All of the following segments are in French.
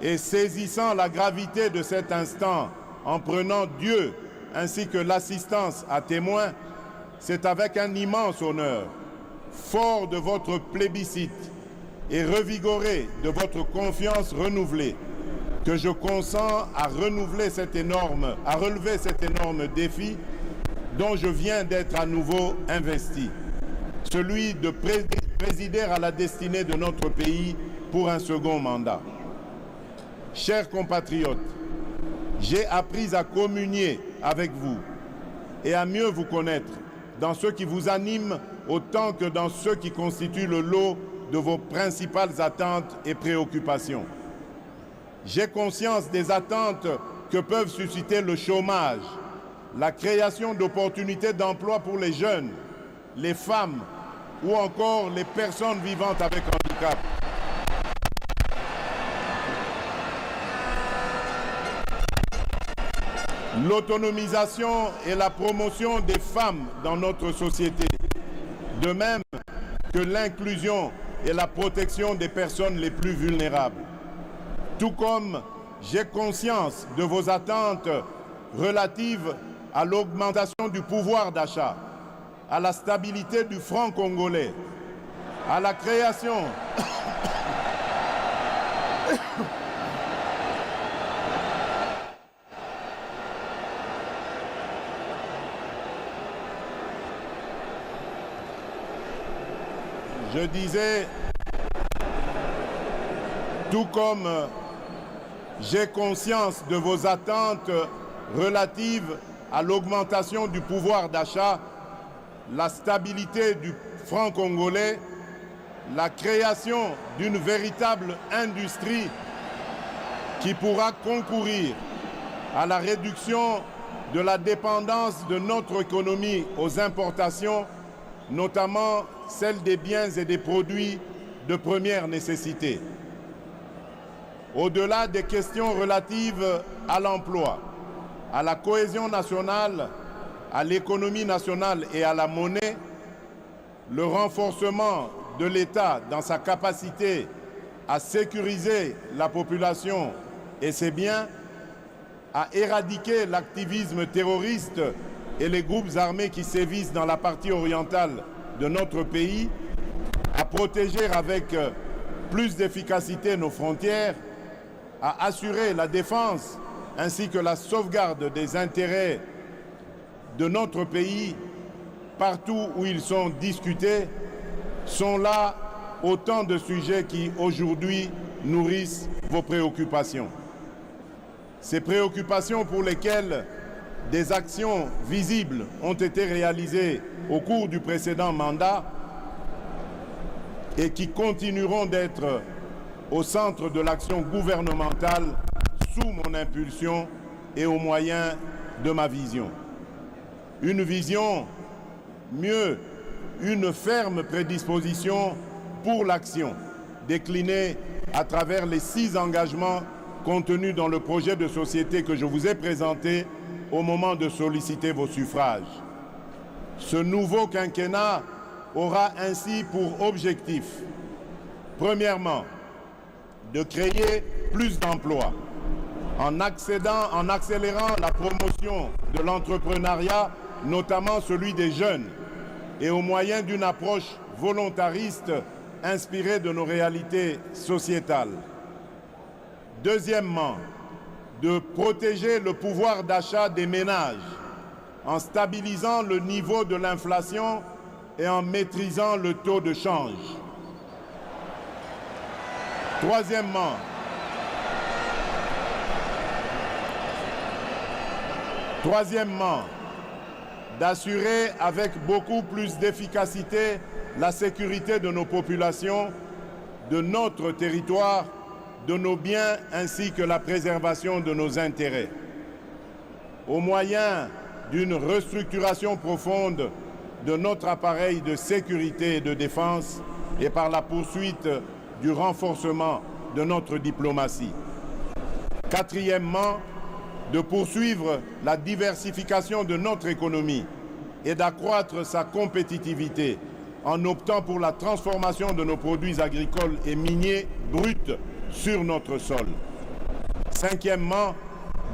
Et saisissant la gravité de cet instant, en prenant Dieu ainsi que l'assistance à témoin, c'est avec un immense honneur, fort de votre plébiscite et revigoré de votre confiance renouvelée, que je consens à relever cet énorme défi dont je viens d'être à nouveau investi, celui de présider à la destinée de notre pays pour un second mandat. Chers compatriotes, j'ai appris à communier avec vous et à mieux vous connaître dans ce qui vous anime autant que dans ce qui constitue le lot de vos principales attentes et préoccupations. J'ai conscience des attentes que peuvent susciter le chômage, la création d'opportunités d'emploi pour les jeunes, les femmes ou encore les personnes vivant avec handicap. L'autonomisation et la promotion des femmes dans notre société, de même que l'inclusion et la protection des personnes les plus vulnérables. Tout comme j'ai conscience de vos attentes relatives à l'augmentation du pouvoir d'achat, à la stabilité du franc congolais, à la création Je disais, tout comme j'ai conscience de vos attentes relatives à l'augmentation du pouvoir d'achat, la stabilité du franc congolais, la création d'une véritable industrie qui pourra concourir à la réduction de la dépendance de notre économie aux importations, notamment celle des biens et des produits de première nécessité. Au-delà des questions relatives à l'emploi, à la cohésion nationale, à l'économie nationale et à la monnaie, le renforcement de l'État dans sa capacité à sécuriser la population et ses biens, à éradiquer l'activisme terroriste et les groupes armés qui sévissent dans la partie orientale de notre pays, à protéger avec plus d'efficacité nos frontières, à assurer la défense ainsi que la sauvegarde des intérêts de notre pays partout où ils sont discutés, sont là autant de sujets qui aujourd'hui nourrissent vos préoccupations. Ces préoccupations pour lesquelles des actions visibles ont été réalisées au cours du précédent mandat et qui continueront d'être au centre de l'action gouvernementale sous mon impulsion et au moyen de ma vision. Une vision, mieux, une ferme prédisposition pour l'action, déclinée à travers les 6 engagements contenus dans le projet de société que je vous ai présenté au moment de solliciter vos suffrages. Ce nouveau quinquennat aura ainsi pour objectif, premièrement, de créer plus d'emplois en accélérant la promotion de l'entrepreneuriat, notamment celui des jeunes, et au moyen d'une approche volontariste inspirée de nos réalités sociétales. Deuxièmement, de protéger le pouvoir d'achat des ménages en stabilisant le niveau de l'inflation et en maîtrisant le taux de change. Troisièmement, d'assurer avec beaucoup plus d'efficacité la sécurité de nos populations, de notre territoire, de nos biens ainsi que la préservation de nos intérêts. Au moyen d'une restructuration profonde de notre appareil de sécurité et de défense et par la poursuite du renforcement de notre diplomatie. Quatrièmement, de poursuivre la diversification de notre économie et d'accroître sa compétitivité en optant pour la transformation de nos produits agricoles et miniers bruts sur notre sol. Cinquièmement,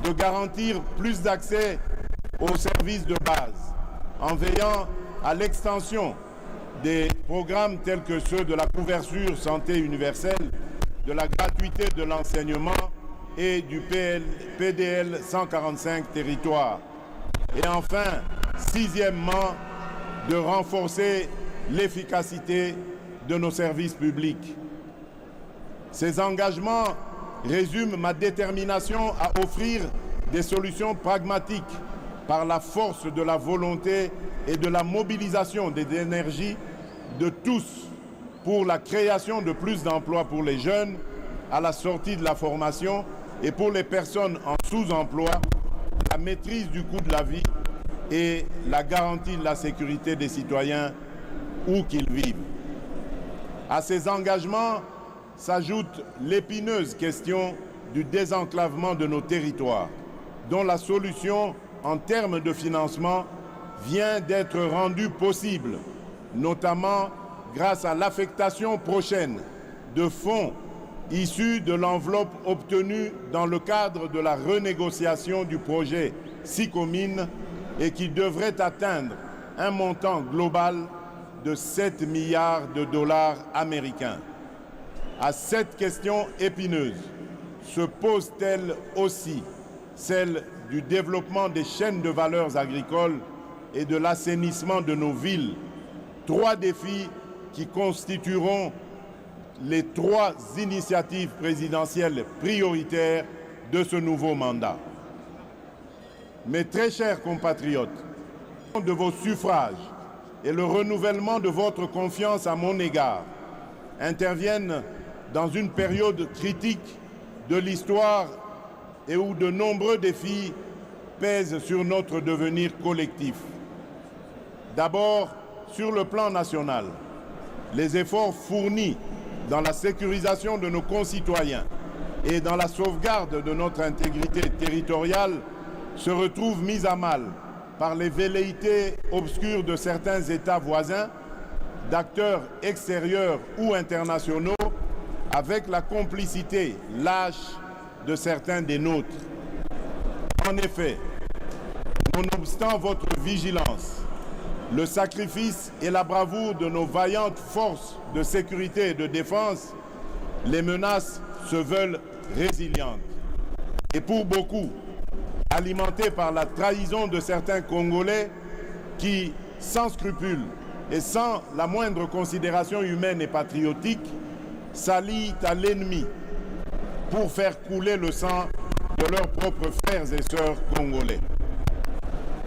de garantir plus d'accès aux services de base, en veillant à l'extension des programmes tels que ceux de la couverture santé universelle, de la gratuité de l'enseignement et du PDL 145 territoires. Et enfin, sixièmement, de renforcer l'efficacité de nos services publics. Ces engagements résument ma détermination à offrir des solutions pragmatiques par la force de la volonté et de la mobilisation des énergies de tous pour la création de plus d'emplois pour les jeunes à la sortie de la formation et pour les personnes en sous-emploi, la maîtrise du coût de la vie et la garantie de la sécurité des citoyens où qu'ils vivent. À ces engagements s'ajoute l'épineuse question du désenclavement de nos territoires, dont la solution en termes de financement vient d'être rendue possible, notamment grâce à l'affectation prochaine de fonds issus de l'enveloppe obtenue dans le cadre de la renégociation du projet SICOMINE et qui devrait atteindre un montant global de 7 milliards de dollars américains. À cette question épineuse se pose-t-elle aussi celle du développement des chaînes de valeurs agricoles et de l'assainissement de nos villes, trois défis qui constitueront les trois initiatives présidentielles prioritaires de ce nouveau mandat. Mes très chers compatriotes, de vos suffrages et le renouvellement de votre confiance à mon égard interviennent dans une période critique de l'histoire et où de nombreux défis pèsent sur notre devenir collectif. D'abord, sur le plan national, les efforts fournis dans la sécurisation de nos concitoyens et dans la sauvegarde de notre intégrité territoriale se retrouvent mis à mal par les velléités obscures de certains États voisins, d'acteurs extérieurs ou internationaux, avec la complicité lâche de certains des nôtres. En effet, nonobstant votre vigilance, le sacrifice et la bravoure de nos vaillantes forces de sécurité et de défense, les menaces se veulent résilientes. Et pour beaucoup, alimentées par la trahison de certains Congolais qui, sans scrupule et sans la moindre considération humaine et patriotique, s'allient à l'ennemi pour faire couler le sang de leurs propres frères et sœurs congolais.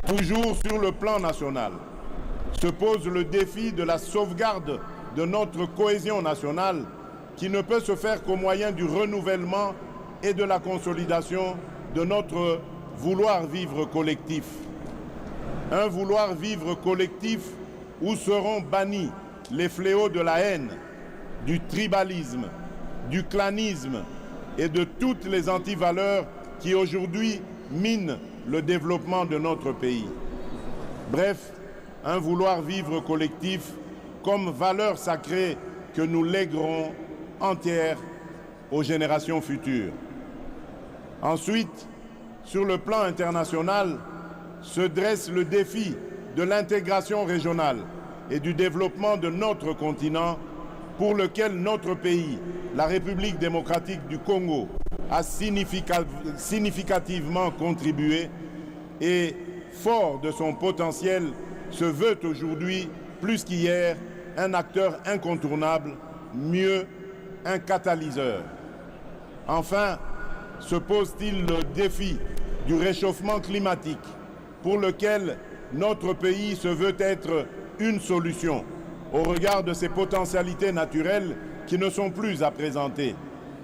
Toujours sur le plan national, se pose le défi de la sauvegarde de notre cohésion nationale qui ne peut se faire qu'au moyen du renouvellement et de la consolidation de notre vouloir vivre collectif. Un vouloir vivre collectif où seront bannis les fléaux de la haine, du tribalisme, du clanisme et de toutes les antivaleurs qui aujourd'hui minent le développement de notre pays. Bref, un vouloir vivre collectif comme valeur sacrée que nous léguerons entière aux générations futures. Ensuite, sur le plan international, se dresse le défi de l'intégration régionale et du développement de notre continent pour lequel notre pays, la République démocratique du Congo, a significativement contribué et, fort de son potentiel, se veut aujourd'hui, plus qu'hier, un acteur incontournable, mieux, un catalyseur. Enfin, se pose-t-il le défi du réchauffement climatique, pour lequel notre pays se veut être une solution, au regard de ses potentialités naturelles qui ne sont plus à présenter,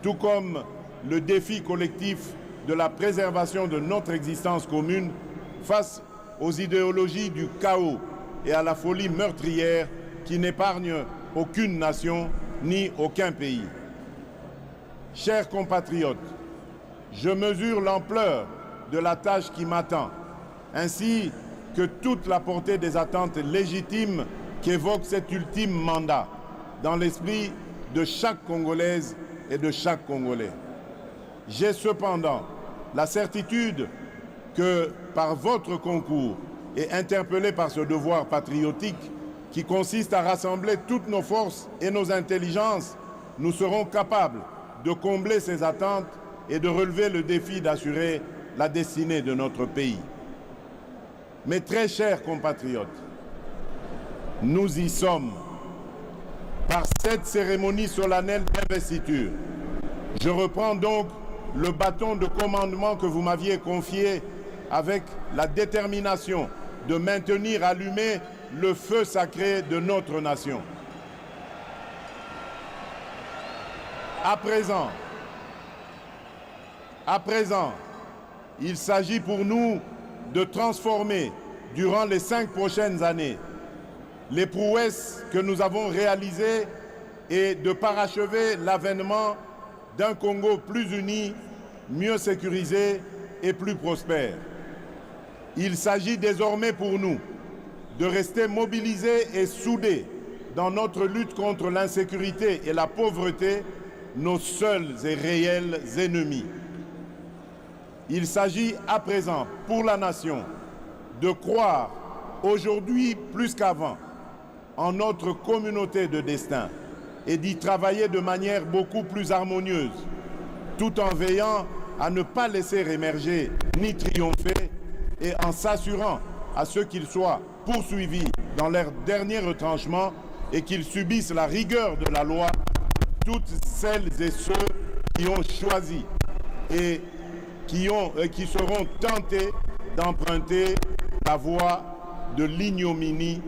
tout comme le défi collectif de la préservation de notre existence commune face aux idéologies du chaos et à la folie meurtrière qui n'épargnent aucune nation ni aucun pays. Chers compatriotes, je mesure l'ampleur de la tâche qui m'attend, ainsi que toute la portée des attentes légitimes qu'évoque cet ultime mandat dans l'esprit de chaque Congolaise et de chaque Congolais. J'ai cependant la certitude que, par votre concours et interpellé par ce devoir patriotique qui consiste à rassembler toutes nos forces et nos intelligences, nous serons capables de combler ces attentes et de relever le défi d'assurer la destinée de notre pays. Mes très chers compatriotes, nous y sommes. Par cette cérémonie solennelle d'investiture, je reprends donc le bâton de commandement que vous m'aviez confié avec la détermination de maintenir allumé le feu sacré de notre nation. À présent, il s'agit pour nous de transformer durant les 5 prochaines années les prouesses que nous avons réalisées et de parachever l'avènement d'un Congo plus uni, mieux sécurisé et plus prospère. Il s'agit désormais pour nous de rester mobilisés et soudés dans notre lutte contre l'insécurité et la pauvreté, nos seuls et réels ennemis. Il s'agit à présent pour la nation de croire aujourd'hui plus qu'avant en notre communauté de destin et d'y travailler de manière beaucoup plus harmonieuse, tout en veillant à ne pas laisser émerger ni triompher et en s'assurant à ceux qu'ils soient poursuivis dans leur dernier retranchement et qu'ils subissent la rigueur de la loi, toutes celles et ceux qui ont choisi et qui seront tentés d'emprunter la voie de l'ignominie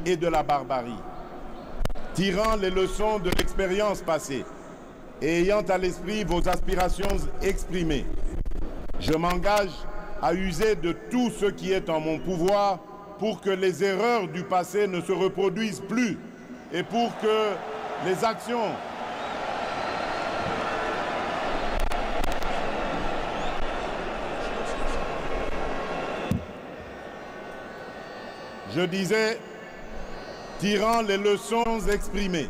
et de la barbarie. Tirant les leçons de l'expérience passée et ayant à l'esprit vos aspirations exprimées, je m'engage à user de tout ce qui est en mon pouvoir pour que les erreurs du passé ne se reproduisent plus et pour que les actions Je disais, tirant les leçons exprimées,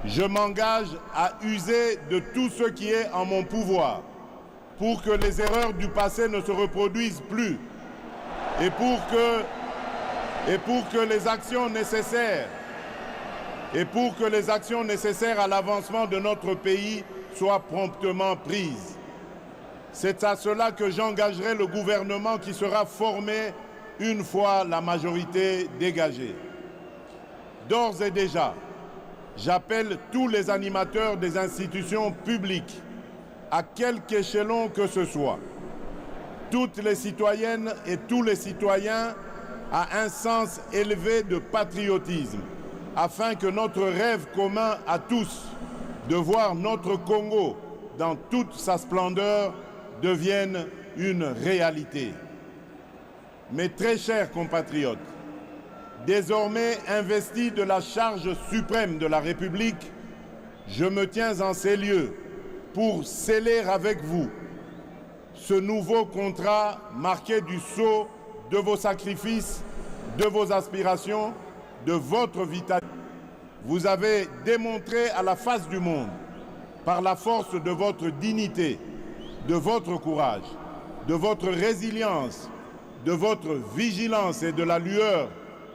je m'engage à user de tout ce qui est en mon pouvoir pour que les erreurs du passé ne se reproduisent plus et pour que les actions nécessaires à l'avancement de notre pays soient promptement prises. C'est à cela que j'engagerai le gouvernement qui sera formé une fois la majorité dégagée. D'ores et déjà, j'appelle tous les animateurs des institutions publiques, à quelque échelon que ce soit, toutes les citoyennes et tous les citoyens à un sens élevé de patriotisme, afin que notre rêve commun à tous de voir notre Congo dans toute sa splendeur devienne une réalité. Mes très chers compatriotes, désormais investi de la charge suprême de la République, je me tiens en ces lieux pour sceller avec vous ce nouveau contrat marqué du sceau de vos sacrifices, de vos aspirations, de votre vitalité. Vous avez démontré à la face du monde, par la force de votre dignité, de votre courage, de votre résilience, de votre vigilance et de la lueur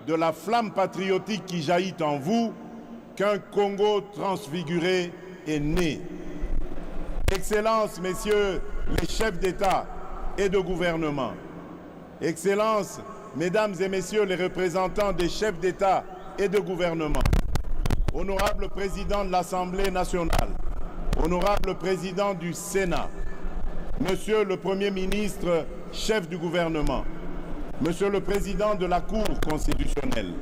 de la flamme patriotique qui jaillit en vous, qu'un Congo transfiguré est né. Excellences, messieurs les chefs d'État et de gouvernement, Excellences, mesdames et messieurs les représentants des chefs d'État et de gouvernement, honorable président de l'Assemblée nationale, honorable président du Sénat, monsieur le Premier ministre, chef du gouvernement, monsieur le président de la Cour constitutionnelle,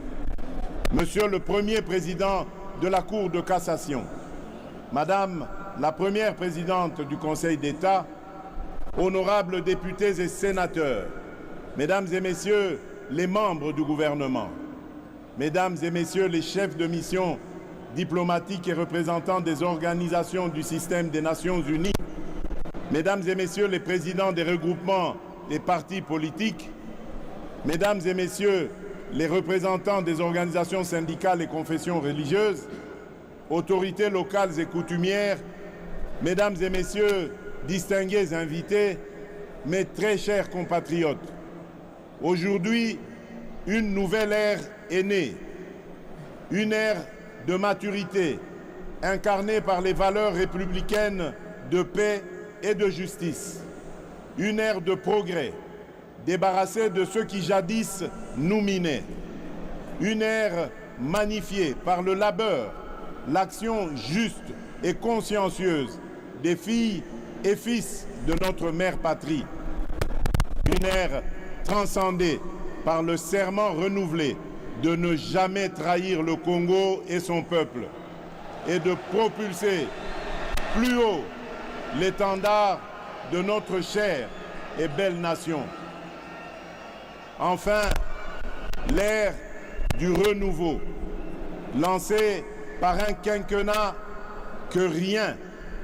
monsieur le premier président de la Cour de cassation, madame la première présidente du Conseil d'État, honorables députés et sénateurs, mesdames et messieurs les membres du gouvernement, mesdames et messieurs les chefs de mission diplomatiques et représentants des organisations du système des Nations Unies, mesdames et messieurs les présidents des regroupements des partis politiques, mesdames et messieurs les représentants des organisations syndicales et confessions religieuses, autorités locales et coutumières, mesdames et messieurs distingués invités, mes très chers compatriotes, aujourd'hui, une nouvelle ère est née, une ère de maturité, incarnée par les valeurs républicaines de paix et de justice, une ère de progrès, débarrassée de ceux qui jadis nous minaient, une ère magnifiée par le labeur, l'action juste et consciencieuse des filles et fils de notre mère patrie, une ère transcendée par le serment renouvelé de ne jamais trahir le Congo et son peuple et de propulser plus haut l'étendard de notre chère et belle nation. Enfin, l'ère du renouveau, lancée par un quinquennat que rien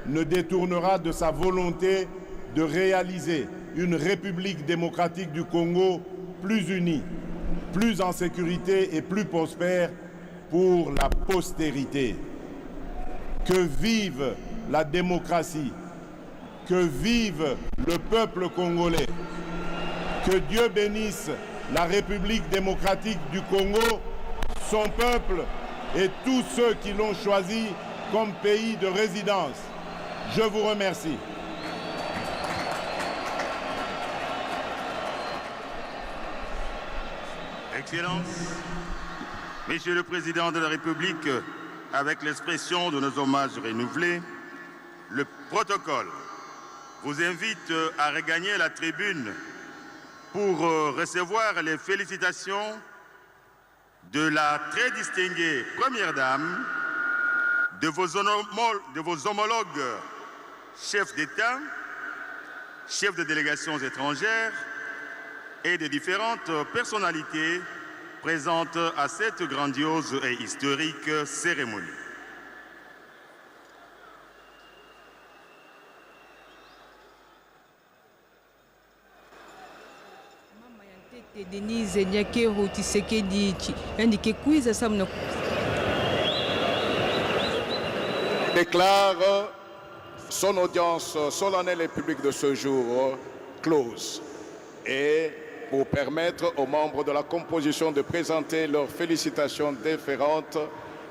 ne détournera de sa volonté de réaliser une République démocratique du Congo plus unie, plus en sécurité et plus prospère pour la postérité. Que vive la démocratie, que vive le peuple congolais, que Dieu bénisse la République démocratique du Congo, son peuple et tous ceux qui l'ont choisi comme pays de résidence. Je vous remercie. Excellences, Monsieur le Président de la République, avec l'expression de nos hommages renouvelés, le protocole vous invite à regagner la tribune pour recevoir les félicitations de la très distinguée Première Dame, de vos homologues chefs d'État, chefs de délégations étrangères et des différentes personnalités présentes à cette grandiose et historique cérémonie. Denise Nyakero Tshisekedi indiqué quiz samna déclare son audience solennelle et publique de ce jour close et pour permettre aux membres de la composition de présenter leurs félicitations déférentes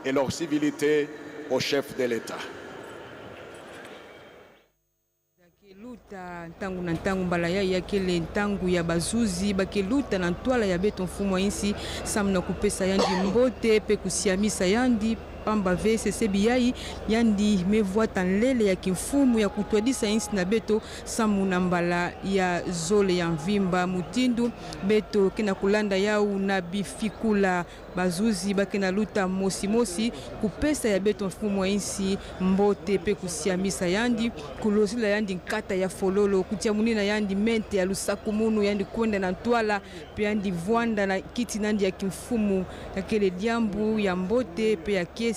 et leur civilité au chef de l'État. Ntangu na ntangu mbala ya kele ntangu ya bazuzi bakeluta na ntwala ya beto mfumo insi samna kupesa yandi mbote pe kusiamisa yandi pamba VCC biyai yandi mevoata nlele ya kimfumu ya kutwadisa insi na beto samu na mbala ya zole ya mvimba mutindu beto kena kulanda yau na bifikula bazuzi bakena luta mosi kupesa ya beto mfumo insi mbote pe kusiamisa yandi kulozila yandi nkata ya fololo kutia munina yandi mente ya lusaku munu yandi kwenda na ntwala pe yandi vwanda na kiti nandi ya kimfumu ya kele diambu ya mbote pe ya kese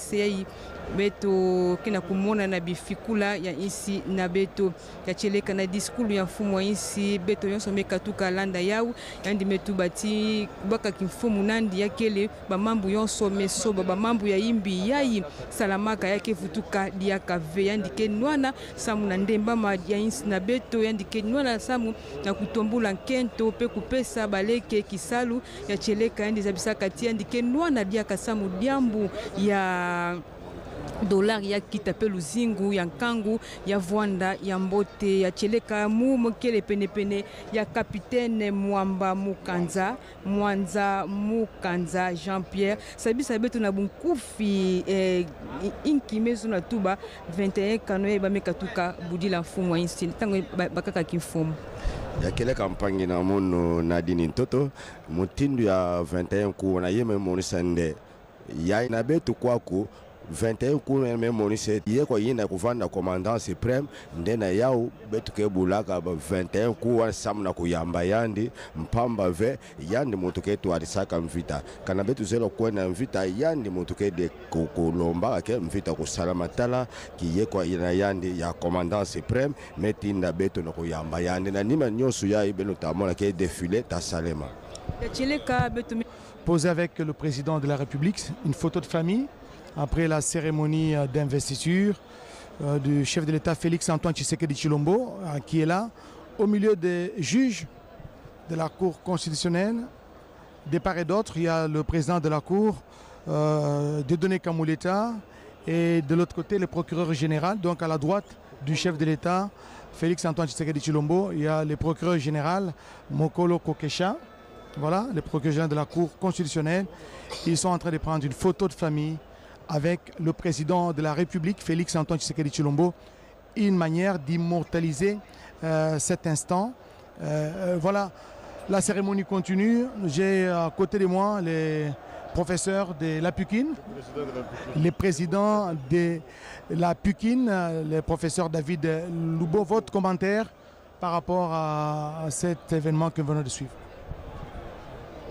beto kena kumona na bifikula ya insi na beto ya cheleka na diskulu ya mfumu wa insi beto yonso mekatuka landa yau yandi metu bati baka kimfumu nandi ya kele bamambu yonso mesoba bamambu ya imbi yai salamaka yake futuka diaka ve yandi kenwana samu na ndemba ya insi na beto yandi kenwana samu na kutombula nkento pe kupesa baleke kisalu ya cheleka yandi zabisaka tia yandi kenwana diaka samu diambu ya dollar ya kitape luzingu ya nkangu ya vwanda ya mbote ya cheleka mu mokele penepene ya kapitaine Mwamba Mukanza Mwanza Mukanza Jean-Pierre sabisa beto na bunkufi inki mezo na tuba 21 kanoe bamekatuka budila mfumu wa insi tango bakaka kimfumu ya kele kampangi na mono Nadine Ntoto mutindu ya 21 ku na yeme monisande ya na beto kwaku 21 kuna memoni se yeko yina kuvanda commandant supreme ndena yao betuke bulaka 21 kuwa samna kuyamba yandi mpamba ve yandi mutuke twarisaka mvita kana betu zelo kwena mvita yandi mutuke de kulomba ke mvita kusalama tala ki yeko yina yandi ya commandant supreme metinda betu na kuyamba yandi na nima nyosu ya ibeno tamona ke défilé ta salema. Posé avec le président de la République, une photo de famille après la cérémonie d'investiture du chef de l'État Félix Antoine Tshisekedi Tshilombo qui est là, au milieu des juges de la Cour constitutionnelle. De part et d'autre, il y a le président de la Cour, Dieudonné Kamuleta, et de l'autre côté, le procureur général. Donc à la droite du chef de l'État, Félix Antoine Tshisekedi Tshilombo, il y a le procureur général, Mokolo Kokesha. Voilà, le procureur général de la Cour constitutionnelle. Ils sont en train de prendre une photo de famille avec le président de la République, Félix Antoine Tshisekedi Tshilombo, une manière d'immortaliser cet instant. Voilà, la cérémonie continue. J'ai à côté de moi les professeurs de la PUCIN, le président de la PUCIN, le professeur David Loubo. Votre commentaire par rapport à cet événement que nous venons de suivre?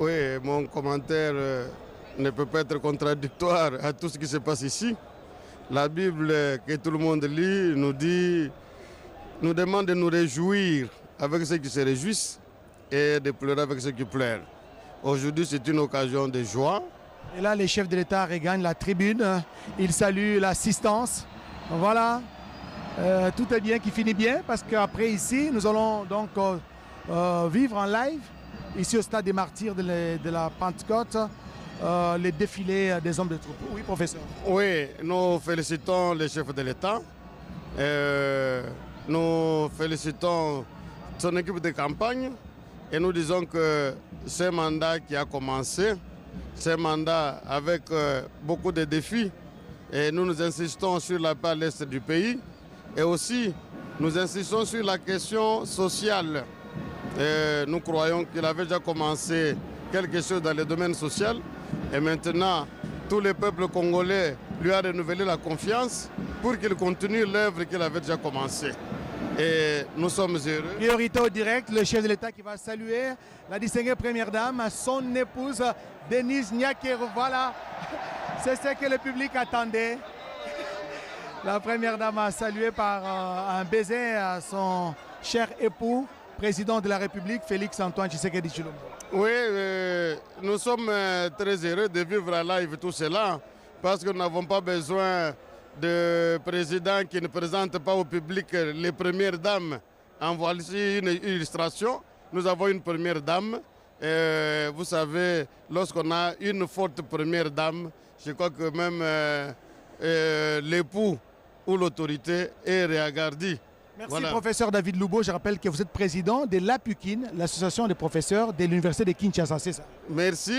Oui, mon commentaire ne peut pas être contradictoire à tout ce qui se passe ici. La Bible que tout le monde lit nous demande de nous réjouir avec ceux qui se réjouissent et de pleurer avec ceux qui pleurent. Aujourd'hui, c'est une occasion de joie. Et là, les chefs de l'État regagnent la tribune. Ils saluent l'assistance. Voilà. Tout est bien qui finit bien parce qu'après ici, nous allons donc vivre en live, ici au stade des Martyrs de la Pentecôte, les défilés des hommes de troupe. Oui, professeur. Oui, nous félicitons les chefs de l'État. Nous félicitons son équipe de campagne et nous disons que ce mandat qui a commencé, ce mandat avec beaucoup de défis, et nous insistons sur la paix à l'est du pays et aussi nous insistons sur la question sociale. Nous croyons qu'il avait déjà commencé quelque chose dans le domaine social et maintenant tout le peuple congolais lui a renouvelé la confiance pour qu'il continue l'œuvre qu'il avait déjà commencée. Et nous sommes heureux. Priorité au direct, le chef de l'État qui va saluer la distinguée première dame, son épouse Denise Nyakero. Voilà, c'est ce que le public attendait. La première dame a salué par un baiser à son cher époux, président de la République, Félix Antoine Tshisekedi Tshilombo. Oui, nous sommes très heureux de vivre à live tout cela parce que nous n'avons pas besoin de président qui ne présente pas au public les premières dames. En voici une illustration. Nous avons une première dame. Vous savez, lorsqu'on a une forte première dame, je crois que même l'époux ou l'autorité est regardé. Merci, voilà. Professeur David Loubo. Je rappelle que vous êtes président de l'APUCIN, l'association des professeurs de l'Université de Kinshasa, c'est ça? Merci.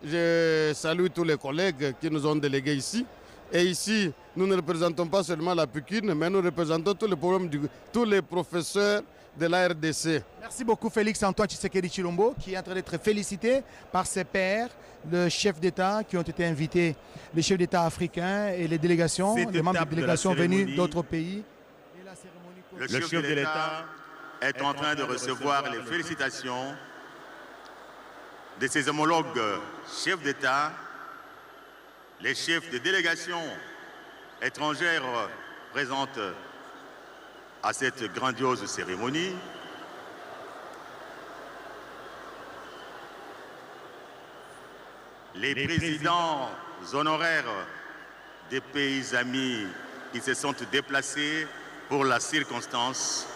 Je salue tous les collègues qui nous ont délégués ici. Et ici, nous ne représentons pas seulement la PUCIN, mais nous représentons tous les professeurs de la RDC. Merci beaucoup Félix Antoine Tshisekedi Tshilombo qui est en train d'être félicité par ses pairs, le chef d'État qui ont été invités, les chefs d'État africains et les délégations, les membres de délégations venus d'autres pays. Le chef de l'État est en train de recevoir les félicitations de ses homologues chefs d'État, les chefs de délégations étrangères présentes à cette grandiose cérémonie. Les présidents honoraires des pays amis qui se sont déplacés pour la circonstance,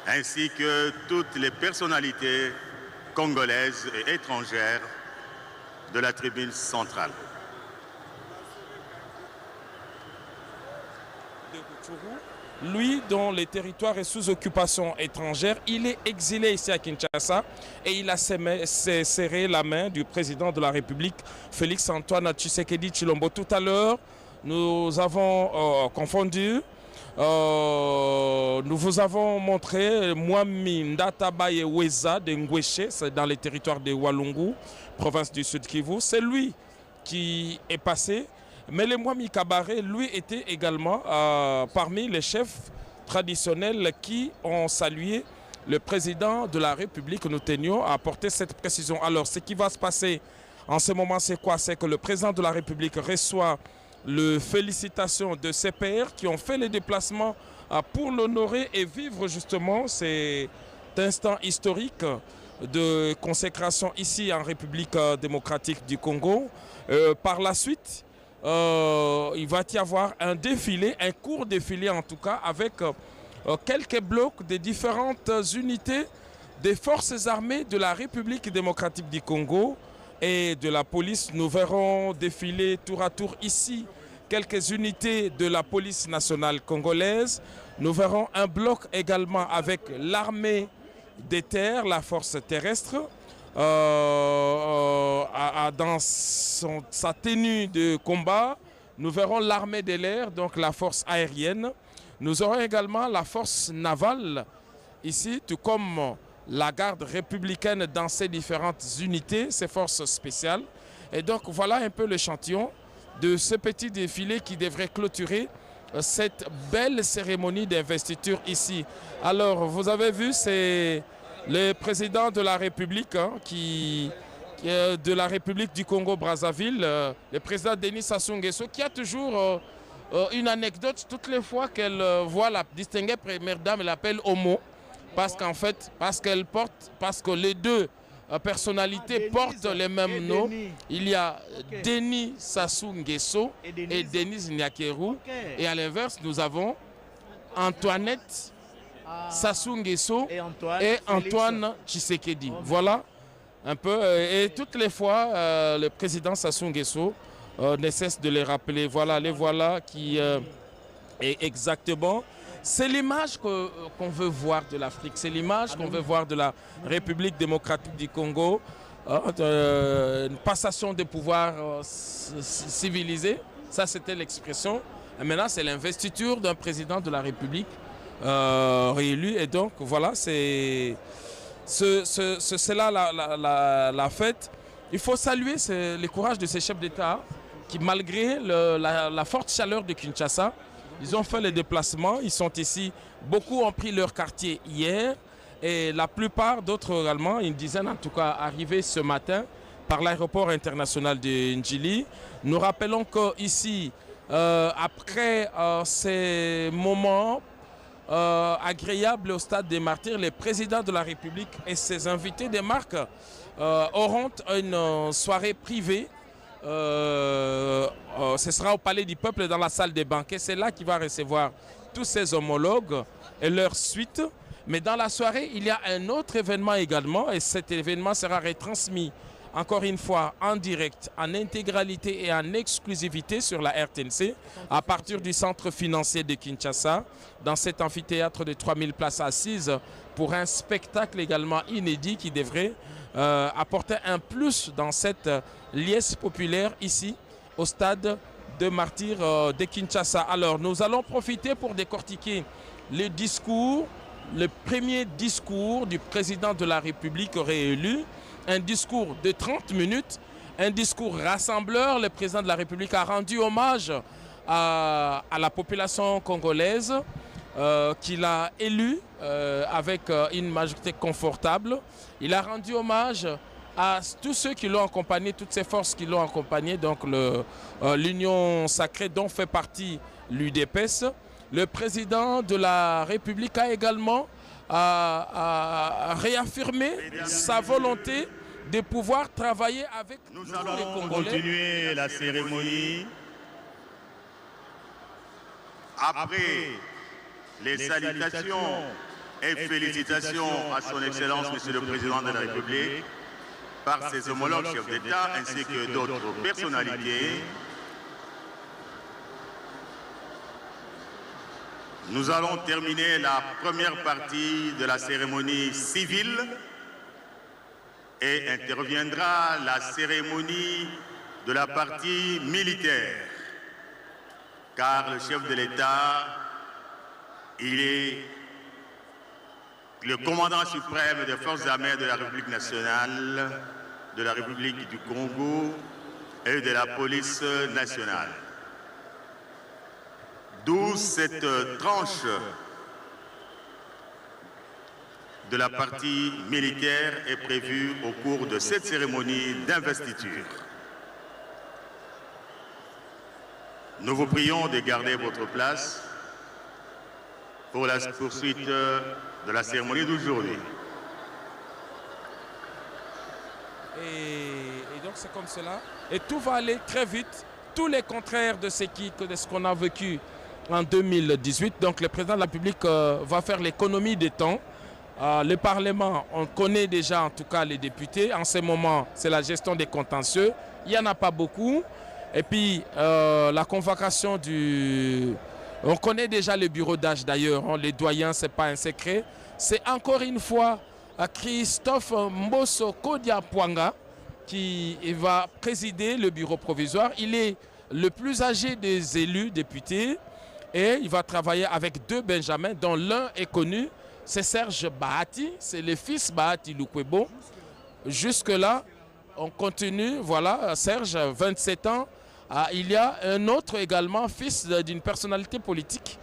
ainsi que toutes les personnalités congolaises et étrangères de la tribune centrale. Lui, dont le territoire est sous occupation étrangère, il est exilé ici à Kinshasa et il a serré la main du président de la République, Félix Antoine Tshisekedi Tshilombo. Tout à l'heure, nous avons confondu, nous vous avons montré Mwami Ndatabaye Weza de Ngweshe, c'est dans les territoires de Walungu, province du Sud Kivu. C'est lui qui est passé. Mais le Mwami Kabaré, lui, était également parmi les chefs traditionnels qui ont salué le président de la République. Nous tenions à apporter cette précision. Alors, ce qui va se passer en ce moment, c'est quoi? C'est que le président de la République reçoit les félicitations de ses pairs qui ont fait les déplacements pour l'honorer et vivre justement cet instant historique de consécration ici en République démocratique du Congo. Par la suite, il va y avoir un défilé, un court défilé en tout cas, avec quelques blocs des différentes unités des forces armées de la République démocratique du Congo et de la police. Nous verrons défiler tour à tour ici quelques unités de la police nationale congolaise. Nous verrons un bloc également avec l'armée des terres, la force terrestre, dans sa tenue de combat. Nous verrons l'armée de l'air, donc la force aérienne. Nous aurons également la force navale ici, tout comme la garde républicaine dans ses différentes unités, ses forces spéciales. Et donc voilà un peu l'échantillon de ce petit défilé qui devrait clôturer cette belle cérémonie d'investiture ici. Alors vous avez vu, c'est le président de la République de la République du Congo-Brazzaville, le président Denis Sassou Nguesso, qui a toujours une anecdote. Toutes les fois qu'elle voit la distinguée première dame, elle l'appelle Homo, parce qu'en fait, parce que les deux personnalités portent les mêmes noms. Il y a Denis Sassou Nguesso et Denis Nyakeru. Et à l'inverse, nous avons Antoinette Sassou Nguesso et Antoine Tshisekedi. Voilà un peu. Et toutes les fois, le président Sassou Nguesso ne cesse de les rappeler. Voilà, les voilà qui est exactement. C'est l'image qu'on veut voir de l'Afrique. C'est l'image qu'on veut voir de la République démocratique du Congo. Une passation de pouvoir civilisé. Ça, c'était l'expression. Et maintenant, c'est l'investiture d'un président de la République réélu. Et donc, voilà, c'est là la fête. Il faut saluer le courage de ces chefs d'État qui, malgré la forte chaleur de Kinshasa, ils ont fait le déplacement, ils sont ici. Beaucoup ont pris leur quartier hier et la plupart d'autres également, une dizaine en tout cas, arrivés ce matin par l'aéroport international de Njili. Nous rappelons qu'ici, après ces moments agréables au stade des Martyrs, le président de la République et ses invités des marques auront une soirée privée. Ce sera au Palais du Peuple dans la salle des banquets. C'est là qu'il va recevoir tous ses homologues et leur suite. Mais dans la soirée, il y a un autre événement également et cet événement sera retransmis encore une fois en direct, en intégralité et en exclusivité sur la RTNC à partir du centre financier de Kinshasa dans cet amphithéâtre de 3000 places assises pour un spectacle également inédit qui devrait apporter un plus dans cette liesse populaire ici au stade de Martyrs de Kinshasa. Alors nous allons profiter pour décortiquer le premier discours du président de la République réélu, un discours de 30 minutes, un discours rassembleur. Le président de la République a rendu hommage à la population congolaise qu'il a élue avec une majorité confortable. Il a rendu hommage à tous ceux qui l'ont accompagné, toutes ces forces qui l'ont accompagné, donc l'Union sacrée dont fait partie l'UDPS. Le président de la République a également réaffirmé sa volonté de pouvoir travailler avec Nous tous les allons Congolais. continuer la cérémonie après les salutations et félicitations à son Excellence, Monsieur le Président de la République, par ses homologues chefs d'État ainsi que d'autres personnalités. Nous allons terminer la première partie de la cérémonie civile et interviendra la cérémonie de la partie militaire, car le chef de l'État, il est le commandant suprême des forces armées de la République nationale, de la République du Congo et de la police nationale. D'où cette tranche de la partie militaire est prévue au cours de cette cérémonie d'investiture. Nous vous prions de garder votre place pour la poursuite de la cérémonie d'aujourd'hui. Et donc c'est comme cela. Et tout va aller très vite tout le contraire de ce qu'on a vécu en 2018. Donc le président de la République va faire l'économie des temps. Le Parlement, on connaît déjà en tout cas les députés. En ce moment, c'est la gestion des contentieux. Il n'y en a pas beaucoup. Et puis la convocation du... On connaît déjà le bureau d'âge d'ailleurs. Les doyens, ce n'est pas un secret. C'est encore une fois Christophe Mbosso Kodia Pwanga qui va présider le bureau provisoire. Il est le plus âgé des élus députés et il va travailler avec 2 Benjamins dont l'un est connu, c'est Serge Bahati, c'est le fils Bahati Lukwebo. Jusque-là, on continue, voilà, Serge, 27 ans. Il y a un autre également, fils d'une personnalité politique,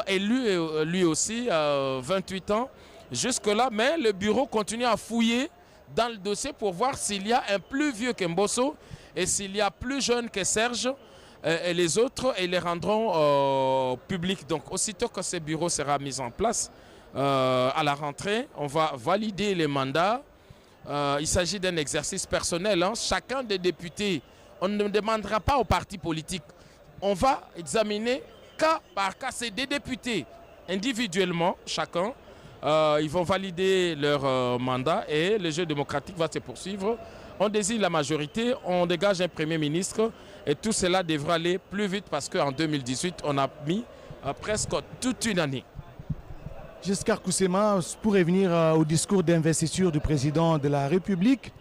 élu lui aussi, 28 ans. Jusque-là, mais le bureau continue à fouiller dans le dossier pour voir s'il y a un plus vieux que Mbosso et s'il y a plus jeune que Serge et les autres, et les rendront publics. Donc aussitôt que ce bureau sera mis en place, à la rentrée, on va valider les mandats. Il s'agit d'un exercice personnel. Hein. Chacun des députés, on ne demandera pas aux partis politiques. On va examiner cas par cas. C'est des députés individuellement, chacun. Ils vont valider leur mandat et le jeu démocratique va se poursuivre. On désigne la majorité, on dégage un Premier ministre et tout cela devra aller plus vite parce qu'en 2018, on a mis presque toute une année. Giscard Koussema, pour revenir au discours d'investiture du président de la République,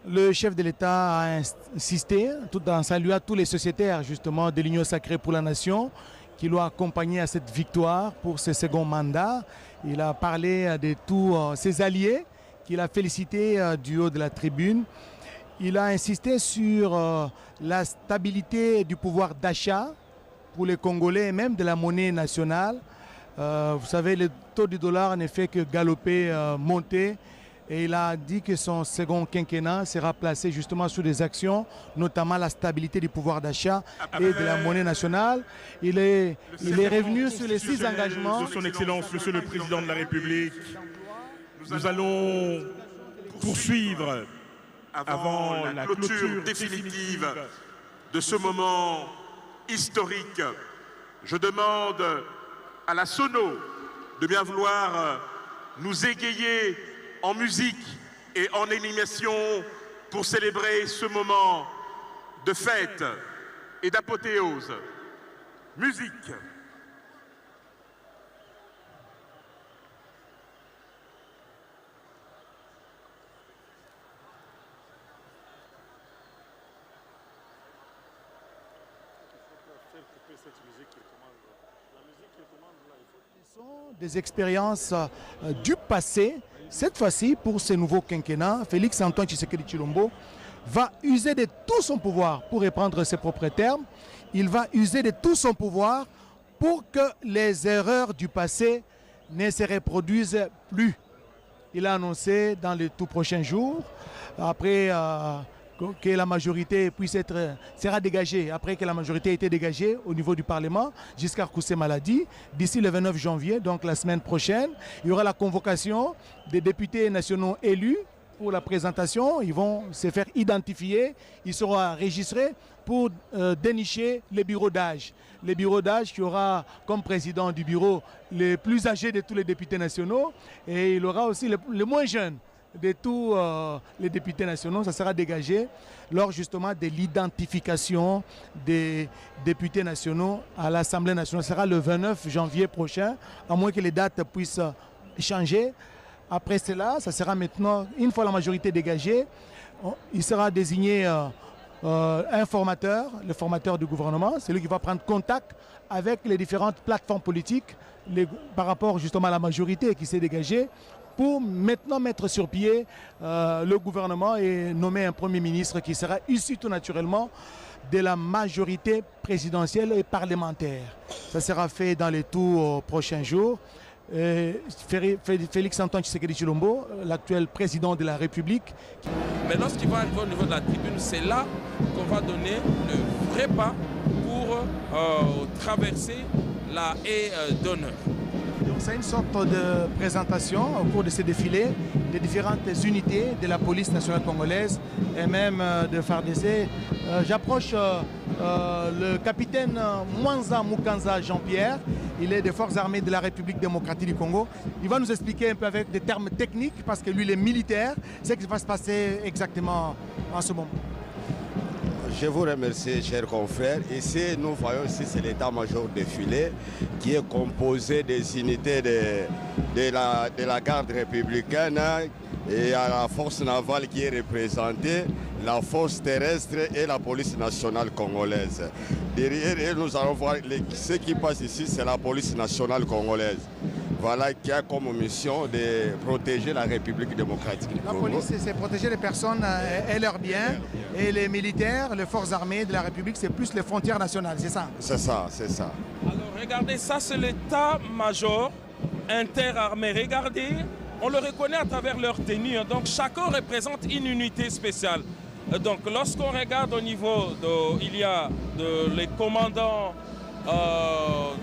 le chef de l'État a insisté, tout en saluant tous les sociétaires justement de l'Union sacrée pour la nation, qui l'ont accompagné à cette victoire pour ce second mandat. Il a parlé de tous ses alliés, qu'il a félicités du haut de la tribune. Il a insisté sur la stabilité du pouvoir d'achat pour les Congolais et même de la monnaie nationale. Vous savez, le taux du dollar ne fait que galoper, monter. Et il a dit que son second quinquennat sera placé justement sur des actions, notamment la stabilité du pouvoir d'achat et de la monnaie nationale. Il est revenu sur les 6 engagements. De son Excellence, Monsieur le Président de la République, nous allons poursuivre avant la clôture définitive de ce moment historique. Je demande à la Sono de bien vouloir nous égayer en musique et en animation pour célébrer ce moment de fête et d'apothéose. Musique. Des expériences du passé. Cette fois-ci, pour ce nouveau quinquennat, Félix Antoine Tshisekedi Tshilombo va user de tout son pouvoir, pour reprendre ses propres termes, il va user de tout son pouvoir pour que les erreurs du passé ne se reproduisent plus. Il a annoncé dans les tout prochains jours, après que la majorité sera dégagée, après que la majorité a été dégagée au niveau du Parlement, Giscard Koussema l'a dit, d'ici le 29 janvier, donc la semaine prochaine, il y aura la convocation des députés nationaux élus pour la présentation. Ils vont se faire identifier, ils seront enregistrés pour dénicher les bureaux d'âge. Les bureaux d'âge qui aura comme président du bureau le plus âgé de tous les députés nationaux et il aura aussi le moins jeune de tous les députés nationaux. Ça sera dégagé lors justement de l'identification des députés nationaux à l'Assemblée nationale. Ce sera le 29 janvier prochain, à moins que les dates puissent changer. Après cela, ça sera maintenant, une fois la majorité dégagée, il sera désigné un formateur, le formateur du gouvernement. C'est lui qui va prendre contact avec les différentes plateformes politiques par rapport justement à la majorité qui s'est dégagée, pour maintenant mettre sur pied le gouvernement et nommer un Premier ministre qui sera issu tout naturellement de la majorité présidentielle et parlementaire. Ça sera fait dans les tout prochains jours. Félix Antoine Tshisekedi Tshilombo, l'actuel président de la République. Mais lorsqu'il va arriver au niveau de la tribune, c'est là qu'on va donner le vrai pas pour traverser la haie d'honneur. C'est une sorte de présentation au cours de ce défilé des différentes unités de la police nationale congolaise et même de FARDC. J'approche le capitaine Mwanza Mukanza Jean-Pierre. Il est des forces armées de la République démocratique du Congo. Il va nous expliquer un peu avec des termes techniques, parce que lui, il est militaire, ce qui va se passer exactement en ce moment. Je vous remercie, chers confrères. Ici, nous voyons ici, c'est l'état-major défilé qui est composé des unités de la garde républicaine et à la force navale qui est représentée, la force terrestre et la police nationale congolaise. Derrière eux, nous allons voir ce qui passe ici, c'est la police nationale congolaise. Voilà, qui a comme mission de protéger la République démocratique du Congo. La police, c'est protéger les personnes et leurs biens. Et les militaires, les forces armées de la République, c'est plus les frontières nationales, c'est ça? C'est ça, c'est ça. Alors regardez, ça c'est l'état-major interarmé. Regardez, on le reconnaît à travers leur tenue. Donc chacun représente une unité spéciale. Donc lorsqu'on regarde au niveau, il y a les commandants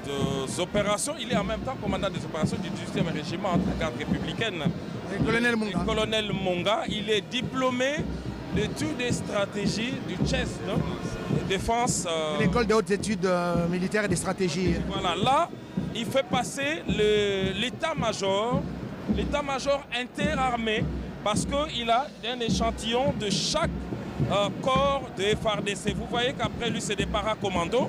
des opérations, il est en même temps commandant des opérations du 18e régiment de la garde républicaine. Le colonel Munga. Le colonel Munga, il est diplômé d'études des stratégies du CHES, défense. L'école des hautes études militaires et des stratégies. Voilà, là, il fait passer l'état-major interarmé, parce qu'il a un échantillon de chaque corps de FARDC. Vous voyez qu'après lui, c'est des paracommandos.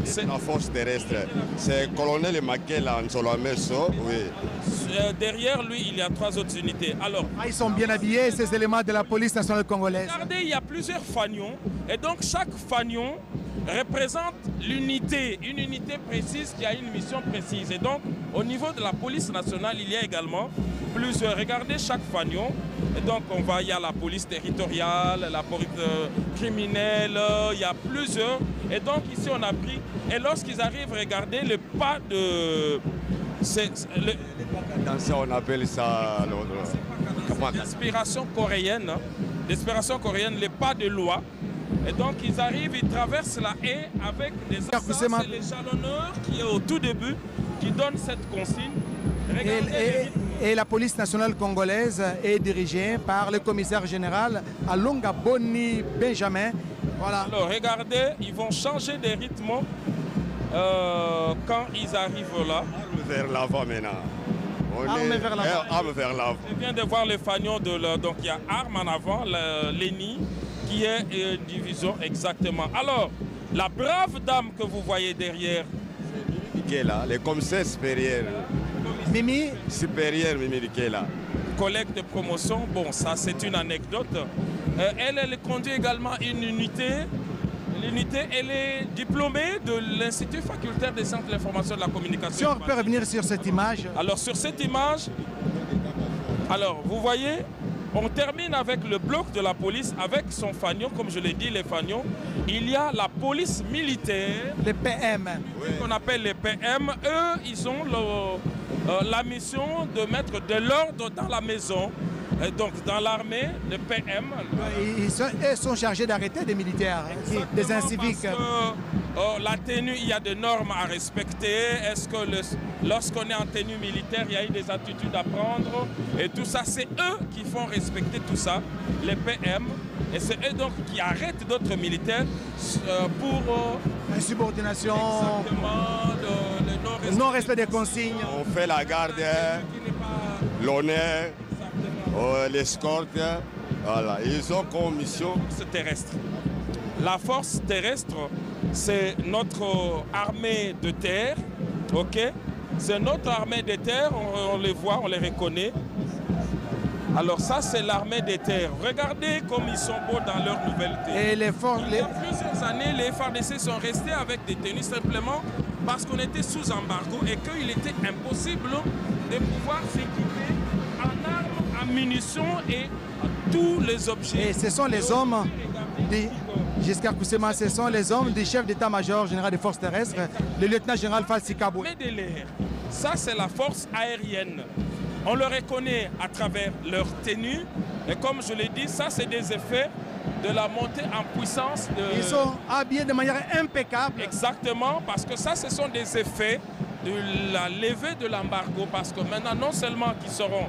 C'est la force terrestre. C'est le colonel Makela Nzolameso. Oui. Derrière lui, il y a 3 autres unités. Alors, ils sont bien habillés, ces éléments de la police nationale congolaise. Regardez, il y a plusieurs fanions. Et donc, chaque fanion représente l'unité, une unité précise qui a une mission précise. Et donc, au niveau de la police nationale, il y a également plusieurs. Regardez chaque fanion. Et donc, il y a la police territoriale, la police criminelle, il y a plusieurs. Et donc, ici, on a pris. Et lorsqu'ils arrivent, regardez le pas de. Dans ça, on appelle ça l'inspiration coréenne. L'inspiration coréenne, les pas de loi. Et donc, ils arrivent, ils traversent la haie avec des assassins. C'est les jalonneurs qui est au tout début, qui donnent cette consigne. Et la police nationale congolaise est dirigée par le commissaire général Alonga Boni Benjamin. Voilà. Alors, regardez, ils vont changer de rythme quand ils arrivent là. Vers l'avant maintenant. Arme vers l'avant. Je viens de voir les fanions de leur. Donc, il y a arme en avant, l'ENI, qui est une division exactement. Alors, la brave dame que vous voyez derrière. Qui est là, le commissaire supérieur. Mimi supérieur, Mimi Dikela. Collègue de promotion, bon, ça c'est une anecdote. Elle conduit également une unité. L'unité, elle est diplômée de l'Institut facultaire des sciences de l'information et de la communication. Si on peut revenir sur cette image. Alors, sur cette image, alors vous voyez, on termine avec le bloc de la police, avec son fanion, comme je l'ai dit, les fanions. Il y a la police militaire. Les PM. Qu'on appelle les PM. Eux, ils ont la mission de mettre de l'ordre dans la maison. Et donc, dans l'armée, le PM... Ils sont chargés d'arrêter des militaires, des inciviques. Parce que, la tenue, il y a des normes à respecter. Est-ce que lorsqu'on est en tenue militaire, il y a eu des attitudes à prendre? Et tout ça, c'est eux qui font respecter tout ça, les PM. Et c'est eux donc qui arrêtent d'autres militaires pour... insubordination, le non-respect des consignes. On fait la garde, l'honneur, l'escorte. Voilà, ils ont comme mission... Force terrestre. La force terrestre, c'est notre armée de terre, ok? C'est notre armée de terre, on les voit, on les reconnaît. Alors ça, c'est l'armée des terres. Regardez comme ils sont beaux dans leur nouvelle tenue. Et les forces... Il y a plusieurs années, les FARDC sont restés avec des tenues simplement parce qu'on était sous embargo et qu'il était impossible de pouvoir s'équiper en armes, en munitions et tous les objets. Et ce sont les hommes, Giscard Koussema, ce sont les hommes du chef d'état-major général des forces terrestres, le lieutenant-général Falsi Kabou. Mais de l'air, ça c'est la force aérienne. On le reconnaît à travers leur tenue. Et comme je l'ai dit, ça c'est des effets de la montée en puissance. Ils sont habillés de manière impeccable. Exactement, parce que ça, ce sont des effets de la levée de l'embargo. Parce que maintenant, non seulement qu'ils seront...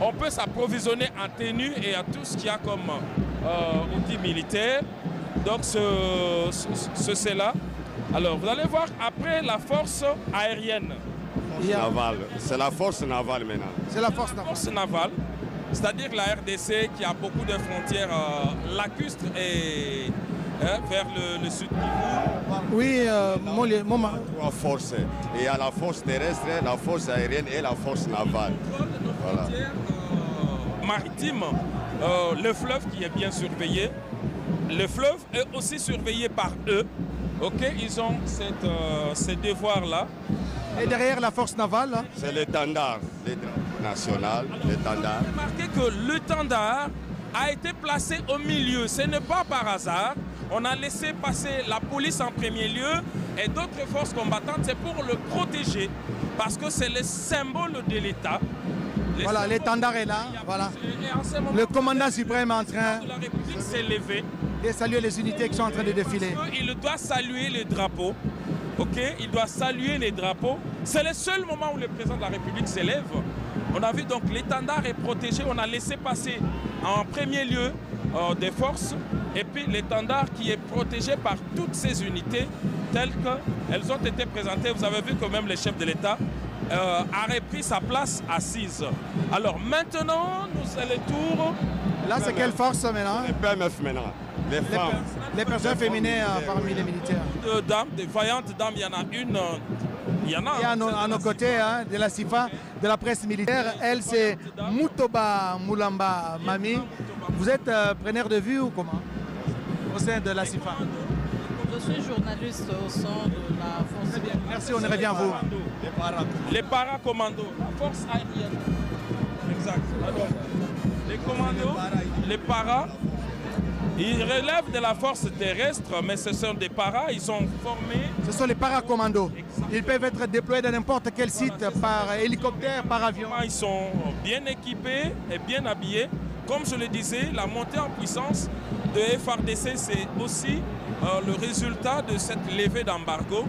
On peut s'approvisionner en tenue et à tout ce qu'il y a comme outils militaires. donc c'est là. Alors vous allez voir après la force aérienne. Navale. C'est la force navale maintenant. C'est la force navale. Force navale, c'est-à-dire la RDC qui a beaucoup de frontières lacustres et vers le sud Kivu. Oui, Trois forces. Il y a la force terrestre, la force aérienne et la force navale. Voilà. Maritime, le fleuve qui est bien surveillé. Le fleuve est aussi surveillé par eux. Ok, ils ont ces devoirs-là. Et derrière la force navale, c'est l'étendard national, l'étendard. Remarquez que l'étendard a été placé au milieu. Ce n'est pas par hasard. On a laissé passer la police en premier lieu et d'autres forces combattantes. C'est pour le protéger parce que c'est le symbole de l'État. Voilà, l'étendard est là. Voilà. Le commandant suprême est en train de la République s'est levé. De saluer les unités qui sont en train de défiler. Il doit saluer les drapeaux. Ok, il doit saluer les drapeaux. C'est le seul moment où le président de la République s'élève. On a vu donc l'étendard est protégé. On a laissé passer en premier lieu des forces. Et puis l'étendard qui est protégé par toutes ces unités telles qu'elles ont été présentées. Vous avez vu que même le chef de l'État a repris sa place assise. Alors maintenant, nous allons tour. Là, c'est quelle force maintenant? Les PMF maintenant. Les femmes. Les personnes féminines parmi les militaires. Des vaillantes dames, il y en a une. Il y en a. Et à nos côtés, hein, de la CIFA, de la presse militaire, elle c'est Mutoba Mulamba Mami. Vous êtes preneur de vue ou comment? Au sein de la CIFA. Je suis journaliste au sein de la force aérienne. Merci, on revient à vous. Les paracommandos, la force aérienne. Exact. Alors, les commandos, les paras, ils relèvent de la force terrestre, mais ce sont des paras, ils sont formés. Ce sont les paracommandos. Ils peuvent être déployés dans n'importe quel site par hélicoptère, par avion. Ils sont bien équipés et bien habillés. Comme je le disais, la montée en puissance de FARDC, c'est aussi le résultat de cette levée d'embargo.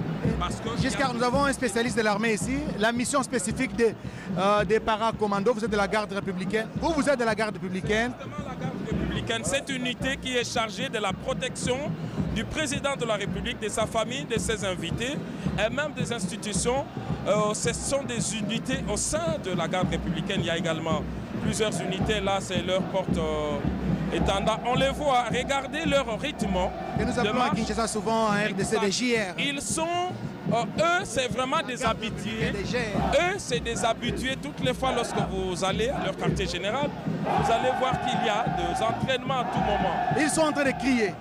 Giscard, nous avons un spécialiste de l'armée ici. La mission spécifique des paracommandos, vous êtes de la garde républicaine. Vous êtes de la garde républicaine. La garde républicaine, cette unité qui est chargée de la protection du président de la République, de sa famille, de ses invités et même des institutions. Ce sont des unités au sein de la garde républicaine. Il y a également plusieurs unités. Là, c'est leur porte-étendard. On les voit, regardez leur rythme. Et nous appelons à Kinshasa souvent un RDC des JR. Ils sont, eux, c'est vraiment des habitués. Eux, c'est des habitués. Toutes les fois, lorsque vous allez à leur quartier général, vous allez voir qu'il y a des entraînements à tout moment. Ils sont en train de crier.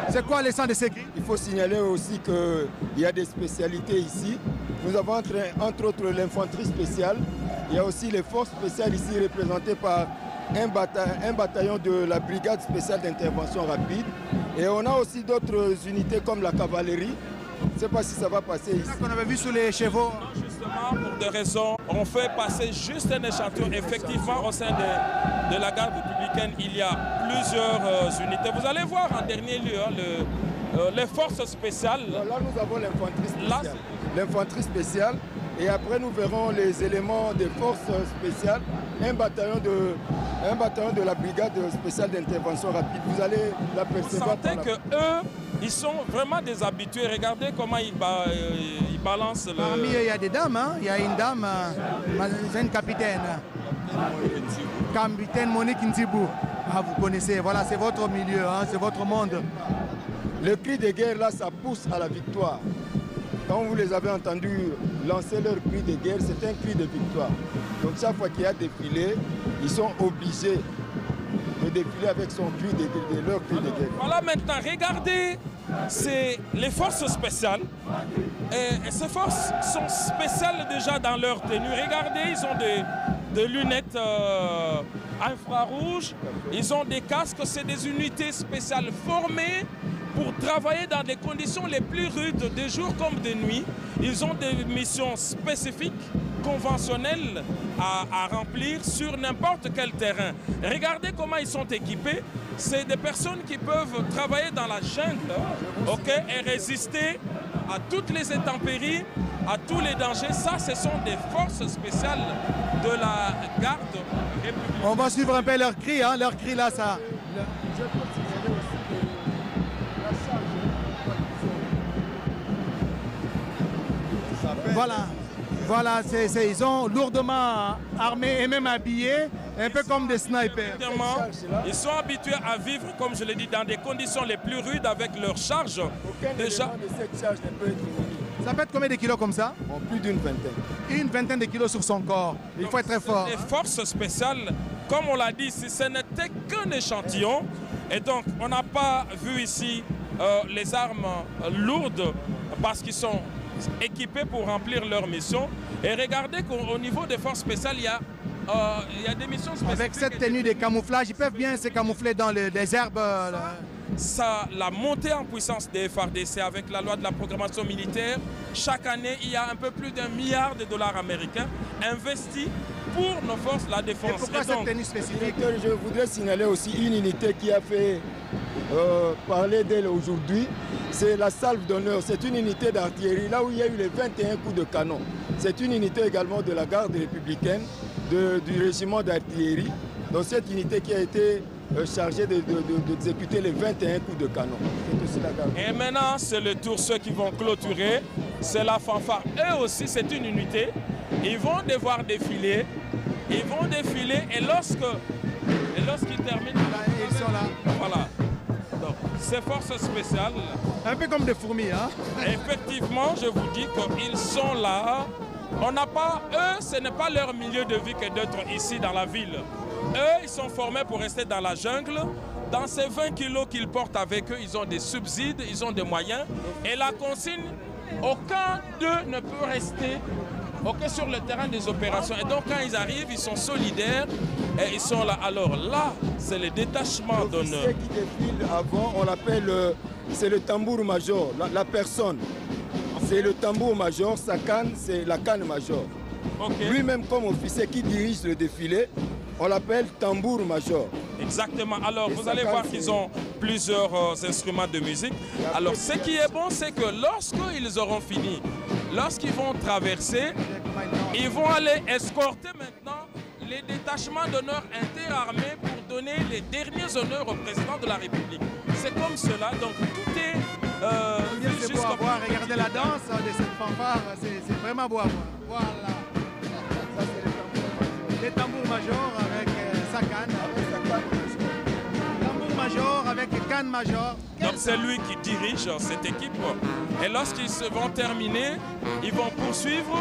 C'est quoi le sens de ces cris? Il faut signaler aussi qu'il y a des spécialités ici. Nous avons entre autres l'infanterie spéciale. Il y a aussi les forces spéciales ici représentées par un bataillon de la brigade spéciale d'intervention rapide. Et on a aussi d'autres unités comme la cavalerie. Je ne sais pas si ça va passer ici. C'est ça qu'on avait vu sous les chevaux. Non, justement, pour des raisons, on fait passer juste un échantillon. Effectivement, au sein de la garde républicaine, il y a plusieurs unités. Vous allez voir en dernier lieu les forces spéciales. Là, nous avons l'infanterie spéciale. L'infanterie spéciale. Et après, nous verrons les éléments des forces spéciales, un bataillon de la brigade spéciale d'intervention rapide. Vous allez l'apercevoir. Vous sentez qu'eux, ils sont vraiment des habitués. Regardez comment ils balancent le... Parmi eux, il y a des dames. Hein? Il y a une dame, c'est une capitaine. Capitaine Monique Ntibou. Ah, vous connaissez, voilà, c'est votre milieu, hein? C'est votre monde. Le cri de guerre, là, ça pousse à la victoire. Quand vous les avez entendus lancer leur cri de guerre, c'est un cri de victoire. Donc chaque fois qu'il y a défilé, ils sont obligés de défiler avec leur cri de guerre. Voilà maintenant, regardez, c'est les forces spéciales. Et ces forces sont spéciales déjà dans leur tenue. Regardez, ils ont des lunettes infrarouges, ils ont des casques, c'est des unités spéciales formées pour travailler dans des conditions les plus rudes, de jour comme de nuit. Ils ont des missions spécifiques, conventionnelles à remplir sur n'importe quel terrain. Regardez comment ils sont équipés. C'est des personnes qui peuvent travailler dans la jungle, et résister à toutes les intempéries, à tous les dangers. Ça, ce sont des forces spéciales de la garde républicaine. On va suivre un peu leur cri, hein. Leur cri là, ça... Voilà, ils sont lourdement armés et même habillés, un peu comme des snipers. Ils sont habitués à vivre, comme je l'ai dit, dans des conditions les plus rudes avec leurs charges. Déjà, de cette charge ne peut être minime. Ça peut être combien de kilos comme ça? Plus d'une vingtaine. Une vingtaine de kilos sur son corps. Il faut être très fort. Les forces spéciales, comme on l'a dit, ce n'était qu'un échantillon. Et donc, on n'a pas vu ici les armes lourdes parce qu'ils sont équipés pour remplir leur mission. Et regardez qu'au niveau des forces spéciales, il y a des missions spécifiques. Avec cette tenue de camouflage, ils peuvent bien se camoufler dans les herbes. La montée en puissance des FARDC avec la loi de la programmation militaire, chaque année, il y a un peu plus d'1 milliard de dollars américains investis pour nos forces de la défense. Et pourquoi cette tenue spécifique? Je voudrais signaler aussi une unité qui a fait parler d'elle aujourd'hui. C'est la salve d'honneur. C'est une unité d'artillerie, là où il y a eu les 21 coups de canon. C'est une unité également de la garde républicaine, du régiment d'artillerie. Donc cette unité qui a été chargée d'exécuter les 21 coups de canon. Aussi la garde. Et maintenant, c'est le tour, ceux qui vont clôturer. C'est la fanfare. Eux aussi, c'est une unité. Ils vont devoir défiler. Ils vont défiler et lorsqu'ils terminent, ils sont là. Voilà. Donc, ces forces spéciales. Un peu comme des fourmis, hein? Effectivement, je vous dis qu'ils sont là. On n'a pas, eux, ce n'est pas leur milieu de vie que d'être ici dans la ville. Eux, ils sont formés pour rester dans la jungle. Dans ces 20 kilos qu'ils portent avec eux, ils ont des subsides, ils ont des moyens. Et la consigne, aucun d'eux ne peut rester sur le terrain des opérations. Et donc, quand ils arrivent, ils sont solidaires et ils sont là. Alors là, c'est le détachement d'honneur. L'officier qui défile avant, on l'appelle, c'est le tambour-major, la personne. C'est le tambour-major, sa canne, c'est la canne-major. Okay. Lui-même, comme officier qui dirige le défilé, on l'appelle tambour-major. Exactement. Alors, vous allez voir qu'ils ont plusieurs instruments de musique. Alors, ce qui est bon, c'est que lorsqu'ils auront fini, lorsqu'ils vont traverser, ils vont aller escorter maintenant les détachements d'honneur interarmés pour donner les derniers honneurs au président de la République. C'est comme cela, donc tout est... c'est beau à voir, regardez la danse de cette fanfare, c'est vraiment beau à voir. Voilà. Ça, c'est les tambours-majors avec sa canne. Tambour-major avec canne-major. Donc c'est lui qui dirige cette équipe. Et lorsqu'ils vont terminer, ils vont poursuivre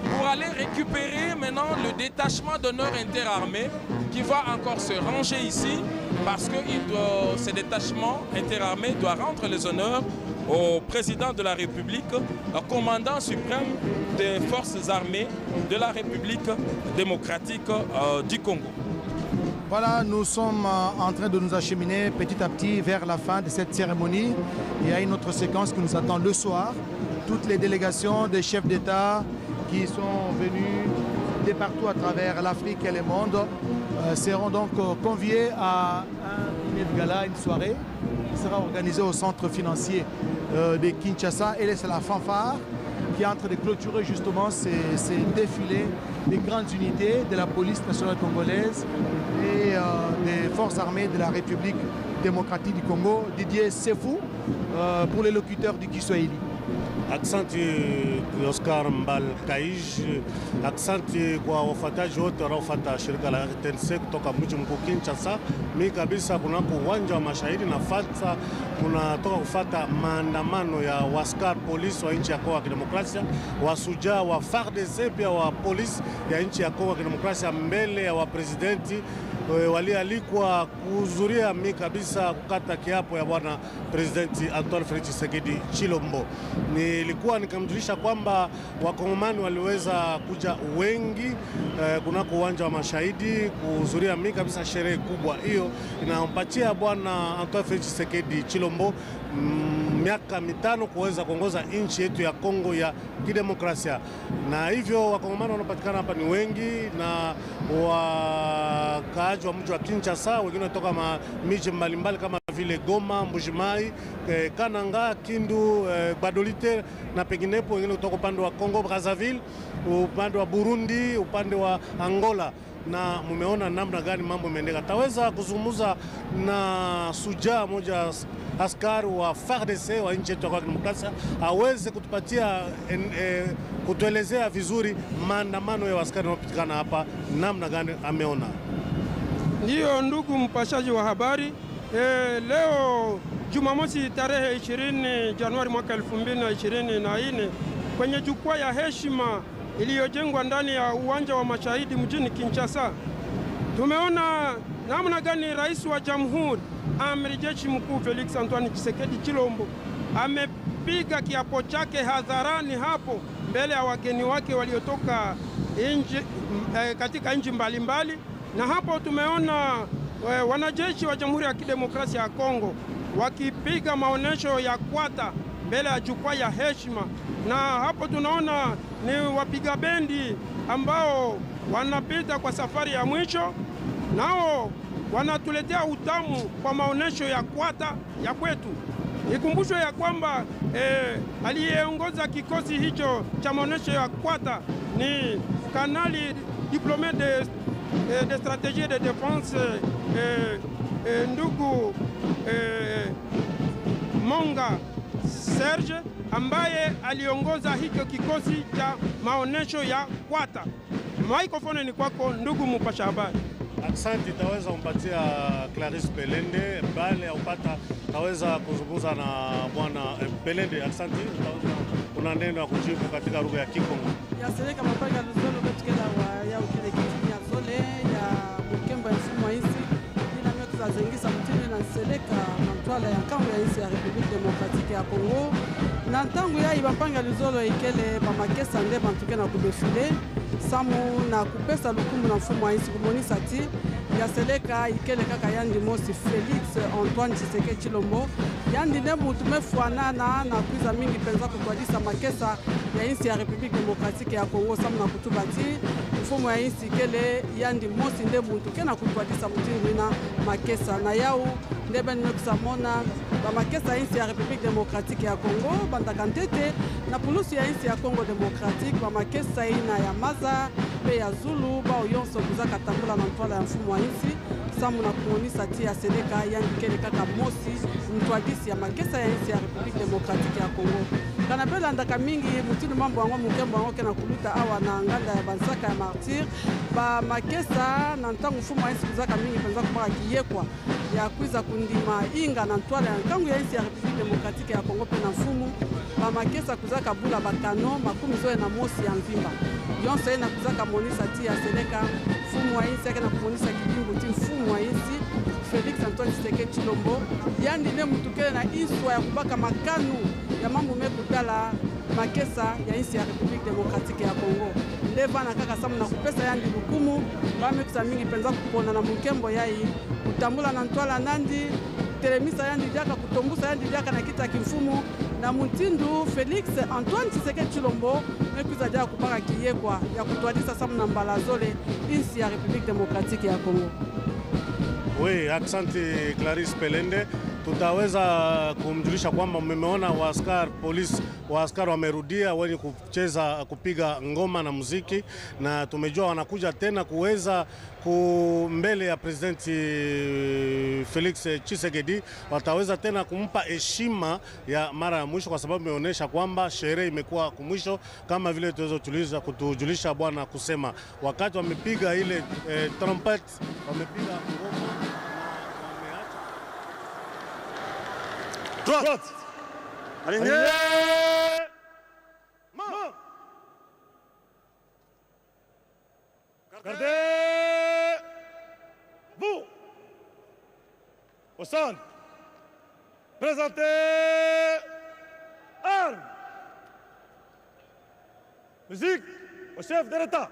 pour aller récupérer maintenant le détachement d'honneur interarmé qui va encore se ranger ici parce que ce détachement interarmé doit rendre les honneurs au président de la République, au commandant suprême des forces armées de la République démocratique du Congo. Voilà, nous sommes en train de nous acheminer petit à petit vers la fin de cette cérémonie. Il y a une autre séquence qui nous attend le soir. Toutes les délégations des chefs d'État qui sont venus de partout à travers l'Afrique et le monde seront donc conviés à un dîner de gala, une soirée qui sera organisée au centre financier de Kinshasa. Et c'est la fanfare qui est en train de clôturer justement ces défilés des grandes unités de la police nationale congolaise et des forces armées de la République démocratique du Congo. Didier Sefou pour les locuteurs du Kiswahili. Asante Oscar Mbal Kaij, asante kwa wafuataji wote wanaofuata shirika la RTNC kutoka mji mkuu Kinshasa. Mimi kabisa kunako uwanja wa Mashahidi nafata kunatoka kufuata maandamano ya waskar polisi wa nchi ya Kongo ya Kidemokrasia, wasujaa wa FARDC pia wa polisi ya nchi ya Kongo ya Kidemokrasia mbele ya wapresidenti walialikwa kuhudhuria mimi kabisa kukata kiapo ya bwana presidenti Antoine Felix Tshisekedi Chilombo. Nilikuwa nikamjulisha kwamba wakongomani waliweza kuja wengi kunako uwanja wa Mashahidi kuhudhuria mimi kabisa sherehe kubwa hiyo inampatia bwana Antoine Felix Tshisekedi Chilombo miaka mitano kuweza kuongoza nchi yetu ya Kongo ya Kidemokrasia. Na hivyo wakongomani wanapatikana hapa ni wengi na wakaaji wa mji wa Kinshasa, wengine kutoka miji mbalimbali kama vile Goma, Mbuji-Mayi, Kananga, Kindu, Badolite na penginepo, wengine kutoka upande wa Kongo Brazzaville, upande wa Burundi, upande wa Angola. Na mumeona namna gani mambo yameendeka. Taweza kuzungumza na sujaa moja askari wa FARDC wa nchi yetu ya Kidemokrasia aweze kutupatia kutuelezea vizuri maandamano ya askari wanaopatikana hapa namna gani ameona. Ndiyo, ndugu mpashaji wa habari, leo Jumamosi tarehe 20 Januari mwaka 2024 kwenye jukwaa ya heshima iliyojengwa ndani ya uwanja wa Mashahidi mjini Kinshasa, tumeona namna gani rais wa jamhuri amiri jeshi mkuu Felix Antoine Tshisekedi Chilombo amepiga kiapo chake hadharani hapo mbele ya wageni wake waliotoka katika nchi mbalimbali, na hapo tumeona wanajeshi wa Jamhuri ya Kidemokrasia ya Kongo wakipiga maonesho ya kwata mbele ya jukwaa ya heshima, na hapo tunaona ni wapiga bendi ambao wanapita kwa safari ya mwisho, nao wanatuletea utamu kwa maonesho ya kwata ya kwetu. Ikumbushwe ya kwamba aliyeongoza kikosi hicho cha maonesho ya kwata ni kanali diplômé de stratégie de défense ndugu Monga Serge, ambaye aliongoza hicho kikosi cha maonesho ya kwata. Microphone ni kwako ndugu mpasha habari. Asante, taweza kumpatia Clarisse Pelende bale ya upata, taweza kuzungumza na bwana Pelende. Asante, una neno ya kujibu katika lugha ya Kikongo. Ya sereka mapanga luzolo katika ya ukilekiti ya zole ya mkembo ya mfumo wa isi ina mioto za zengisa mtini na seleka mantwala ya kambo ya isi ya Republique Democratique ya Congo na ntangu ya ibapanga luzolo ikele bamakesa nde bantuke na kubefile samu na kupesa lukumu na mfumo wa isi kumonisa ti ya seleka ikele kaka yandi mosi Felix Antoine Tshisekedi Chilombo yandi ne mutu mefuanana na kuiza mingi penza kutwadisa makesa ya isi ya Republique Democratique ya Congo samu na kutubati mfumo ya isi ikele yandi mosi nde mutu kena kutwadisa mutini na makesa na yau ndebe nekusamona bamakesa isi ya Republique Democratique ya Congo bandakantete na pulusu ya isi ya Congo Democratique bamakesa ina ya maza pe ya zulu bao yonso kuzaka tambula na ntwala ya mfumo wa isi samu na kumonisa ti ya seleka yandikele kaka mosi mtwadisi ya makesa ya isi ya Republique Democratique ya Congo kana bela ndaka mingi mutinu mambo wango mukembo wango kena kuluta awa na nganda ya bansaka ya martyr ba makesa na ntangu mfumo wa isi kuzaka mingi penza kumaka kiyekwa ya kuiza kundima inga na ntwala ya nkangu ya isi ya Republique Democratique ya Congo pe na mfumu ba makesa kuzaka bula bakano makumi zoe na mosi ya mvimba yonso na kuzaka monisa ti ya seleka mfumu wa isi yake na kumonisa kibingu ti mfumu wa isi Felix Antoine Tshisekedi Chilombo yandi ne mutukele na iswa ya kubaka makanu ya mambo mekutala makesa ya isi ya Republique Democratique ya Congo ndeva na kaka samu na kupesa yandi lukumu bamekusa mingi penza kupona na mukembo yai kutambula na ntwala nandi telemisa yandi diaka kutombusa yandi diaka na kita kimfumu na mutindu Felix Antoine Tshisekedi Chilombo mekuza dia kubaka kiyekwa ya kutwadisa samu na mbalazole isi ya Republique Democratique ya Congo. Oui, asante Clarisse Pelende. Tutaweza kumjulisha kwamba mmeona waaskari wamerudia wenye kucheza kupiga ngoma na muziki, na tumejua wanakuja tena kuweza mbele ya presidenti Felix Tshisekedi, wataweza tena kumpa heshima ya mara ya mwisho, kwa sababu imeonyesha kwamba sherehe imekuwa kumwisho, kama vile tuweza kutujulisha bwana kusema wakati wamepiga ile trumpet, wamepiga ngoma. Droite. Aligné. Main. Gardez. Vous. Au centre. Présentez. Armes. Musique au chef de l'État.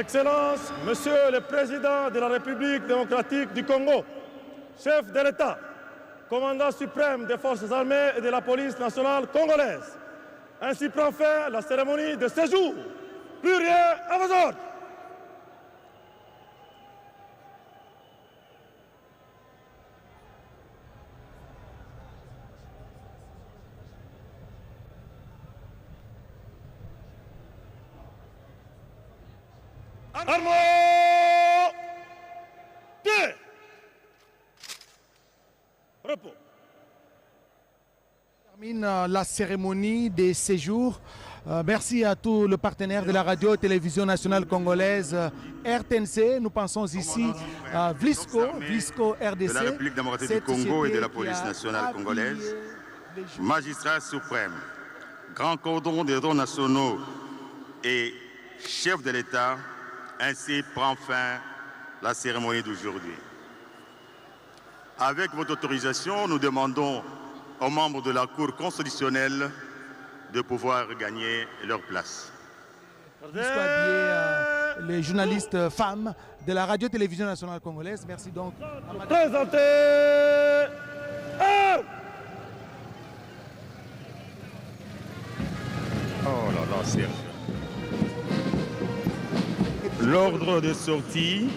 Excellences, Monsieur le Président de la République démocratique du Congo, chef de l'État, commandant suprême des forces armées et de la police nationale congolaise. Ainsi prend fin la cérémonie de séjour. Plus rien à vos ordres. Armo! Deux! Repos. Termine la cérémonie des séjours. Merci à tous les partenaires de la radio-télévision nationale congolaise RTNC. Nous pensons ici à Vlisco RDC. De la République démocratique du Congo et de la police nationale congolaise. Magistrat suprême, grand cordon des droits nationaux et chef de l'État, ainsi prend fin la cérémonie d'aujourd'hui. Avec votre autorisation, nous demandons aux membres de la Cour constitutionnelle de pouvoir gagner leur place. Les journalistes femmes de la radio-télévision nationale congolaise. Merci donc à Madame. Présentez. Oh là là, Serge. L'ordre de sortie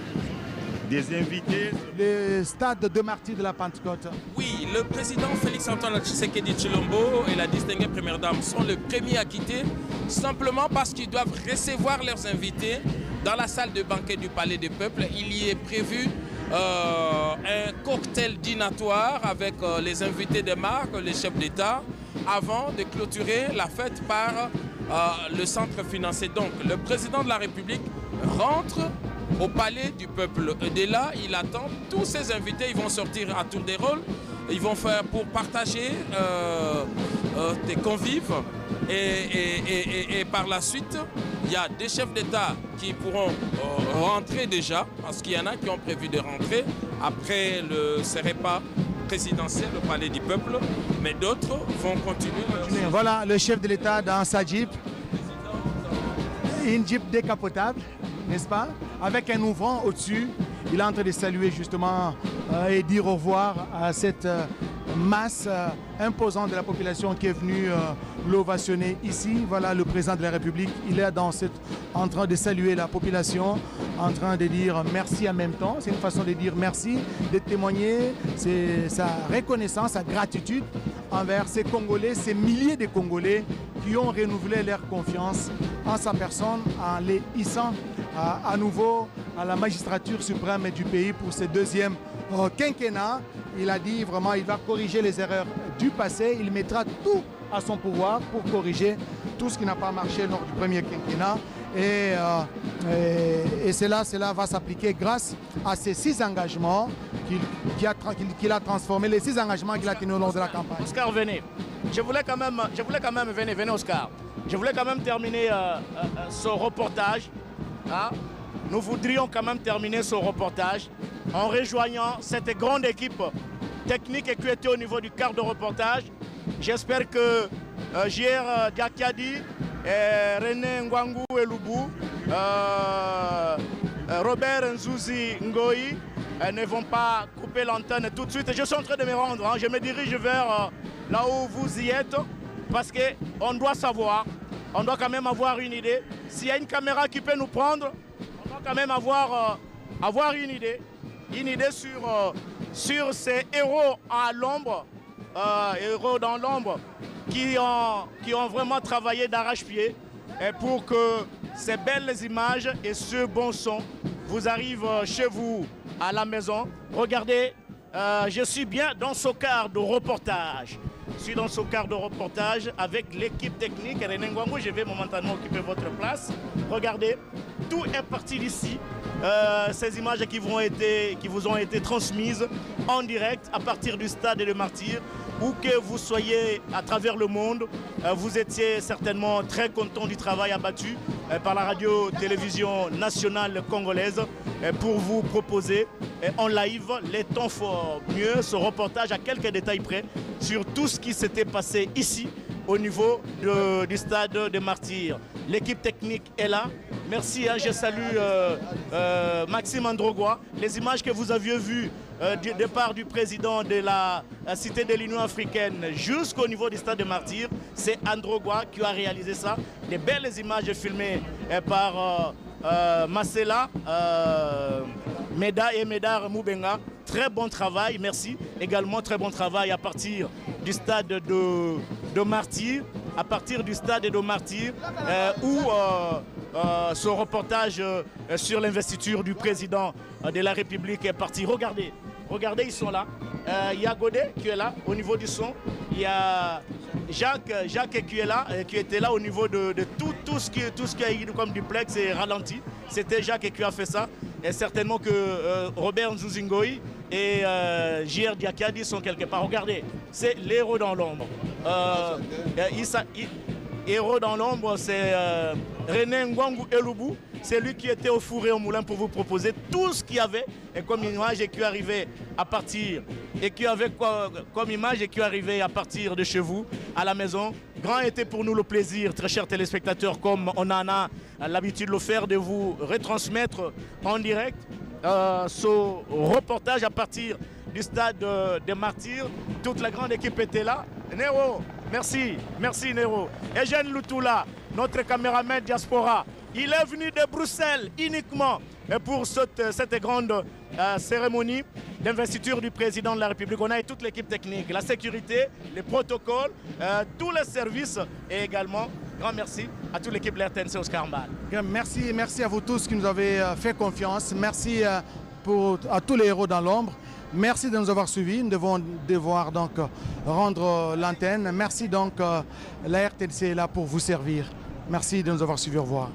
des invités. Le stade de Martyrs de la Pentecôte. Oui, le président Félix-Antoine Tshisekedi Tshilombo et la distinguée première dame sont les premiers à quitter, simplement parce qu'ils doivent recevoir leurs invités dans la salle de banquet du Palais des Peuples. Il y est prévu un cocktail dînatoire avec les invités des marques, les chefs d'État, avant de clôturer la fête par le centre financier. Donc, le président de la République rentre au Palais du Peuple. Et dès là, il attend tous ses invités. Ils vont sortir à tour des rôles. Ils vont faire pour partager des convives. Et par la suite, il y a des chefs d'État qui pourront rentrer déjà, parce qu'il y en a qui ont prévu de rentrer après ce repas présidentiel au Palais du Peuple. Mais d'autres vont continuer. Voilà le chef de l'État dans sa Jeep. Une Jeep décapotable, n'est-ce pas? Avec un ouvrant au-dessus. Il est en train de saluer justement et dire au revoir à cette masse imposante de la population qui est venue l'ovationner ici. Voilà le président de la République. Il est en train de saluer la population, en train de dire merci en même temps. C'est une façon de dire merci, de témoigner sa reconnaissance, sa gratitude envers ces Congolais, ces milliers de Congolais qui ont renouvelé leur confiance en sa personne, en les hissant à nouveau à la magistrature suprême du pays pour ce deuxième quinquennat. Il a dit vraiment il va corriger les erreurs du passé, il mettra tout à son pouvoir pour corriger tout ce qui n'a pas marché lors du premier quinquennat. Et cela va s'appliquer grâce à ces 6 engagements qu'il a transformés, les 6 engagements qu'il a tenus au long de la campagne. Oscar, venez. Je voulais quand même, venez Oscar. Je voulais quand même terminer ce reportage. Hein? Nous voudrions quand même terminer ce reportage en rejoignant cette grande équipe technique qui était au niveau du quart de reportage. J'espère que J.R. Diakiadi, René Ngwangu Elubu, Robert Nzouzi Ngoyi ne vont pas couper l'antenne tout de suite. Je suis en train de me rendre, hein. Je me dirige vers là où vous y êtes parce qu'on doit savoir, on doit quand même avoir une idée. S'il y a une caméra qui peut nous prendre, on doit quand même avoir une idée sur ces héros à l'ombre, héros dans l'ombre, qui ont vraiment travaillé d'arrache-pied pour que ces belles images et ce bon son vous arrivent chez vous à la maison. Regardez, je suis bien dans ce quart de reportage. Je suis dans ce quart de reportage avec l'équipe technique. René Ngwangu, je vais momentanément occuper votre place. Regardez, tout est parti d'ici. Ces images qui vous ont été transmises en direct à partir du stade de Martyrs. Où que vous soyez à travers le monde, vous étiez certainement très content du travail abattu par la radio-télévision nationale congolaise pour vous proposer en live les temps forts, mieux ce reportage à quelques détails près sur tout ce qui s'était passé ici au niveau du stade des Martyrs. L'équipe technique est là. Merci, je salue Maxime Androgua. Les images que vous aviez vues du départ du président de la Cité de l'Union africaine jusqu'au niveau du stade des Martyrs, c'est Androgua qui a réalisé ça. Des belles images filmées par Marcela, Meda et Medar Moubenga. Très bon travail, merci. Également très bon travail à partir du stade de Martyrs, où ce reportage sur l'investiture du président de la République est parti. Regardez, ils sont là. Il y a Godet qui est là au niveau du son. Il y a Jacques qui est là, qui était là au niveau de tout ce qui a eu comme duplex et ralenti. C'était Jacques qui a fait ça. Et certainement que Robert Nzuzingoi et JR Diakadi sont quelque part. Regardez, c'est l'héros dans l'ombre. Héros dans l'ombre, c'est René Ngwangu Elubu. C'est lui qui était au four et au moulin pour vous proposer tout ce qu'il y avait et comme image et qui arrivait à partir à partir de chez vous à la maison. Grand était pour nous le plaisir, très chers téléspectateurs, comme on en a l'habitude de le faire, de vous retransmettre en direct ce reportage à partir du stade des Martyrs. Toute la grande équipe était là. Nero, merci Nero. Eugène Lutoula, notre caméraman diaspora, il est venu de Bruxelles uniquement pour cette grande cérémonie d'investiture du président de la République. On a toute l'équipe technique, la sécurité, les protocoles, tous les services et également grand merci à toute l'équipe de l'RTNC Oscar Mbal. Merci à vous tous qui nous avez fait confiance. Merci à tous les héros dans l'ombre. Merci de nous avoir suivis. Nous devons devoir donc rendre l'antenne. Merci donc, la RTNC est là pour vous servir. Merci de nous avoir suivis. Au revoir.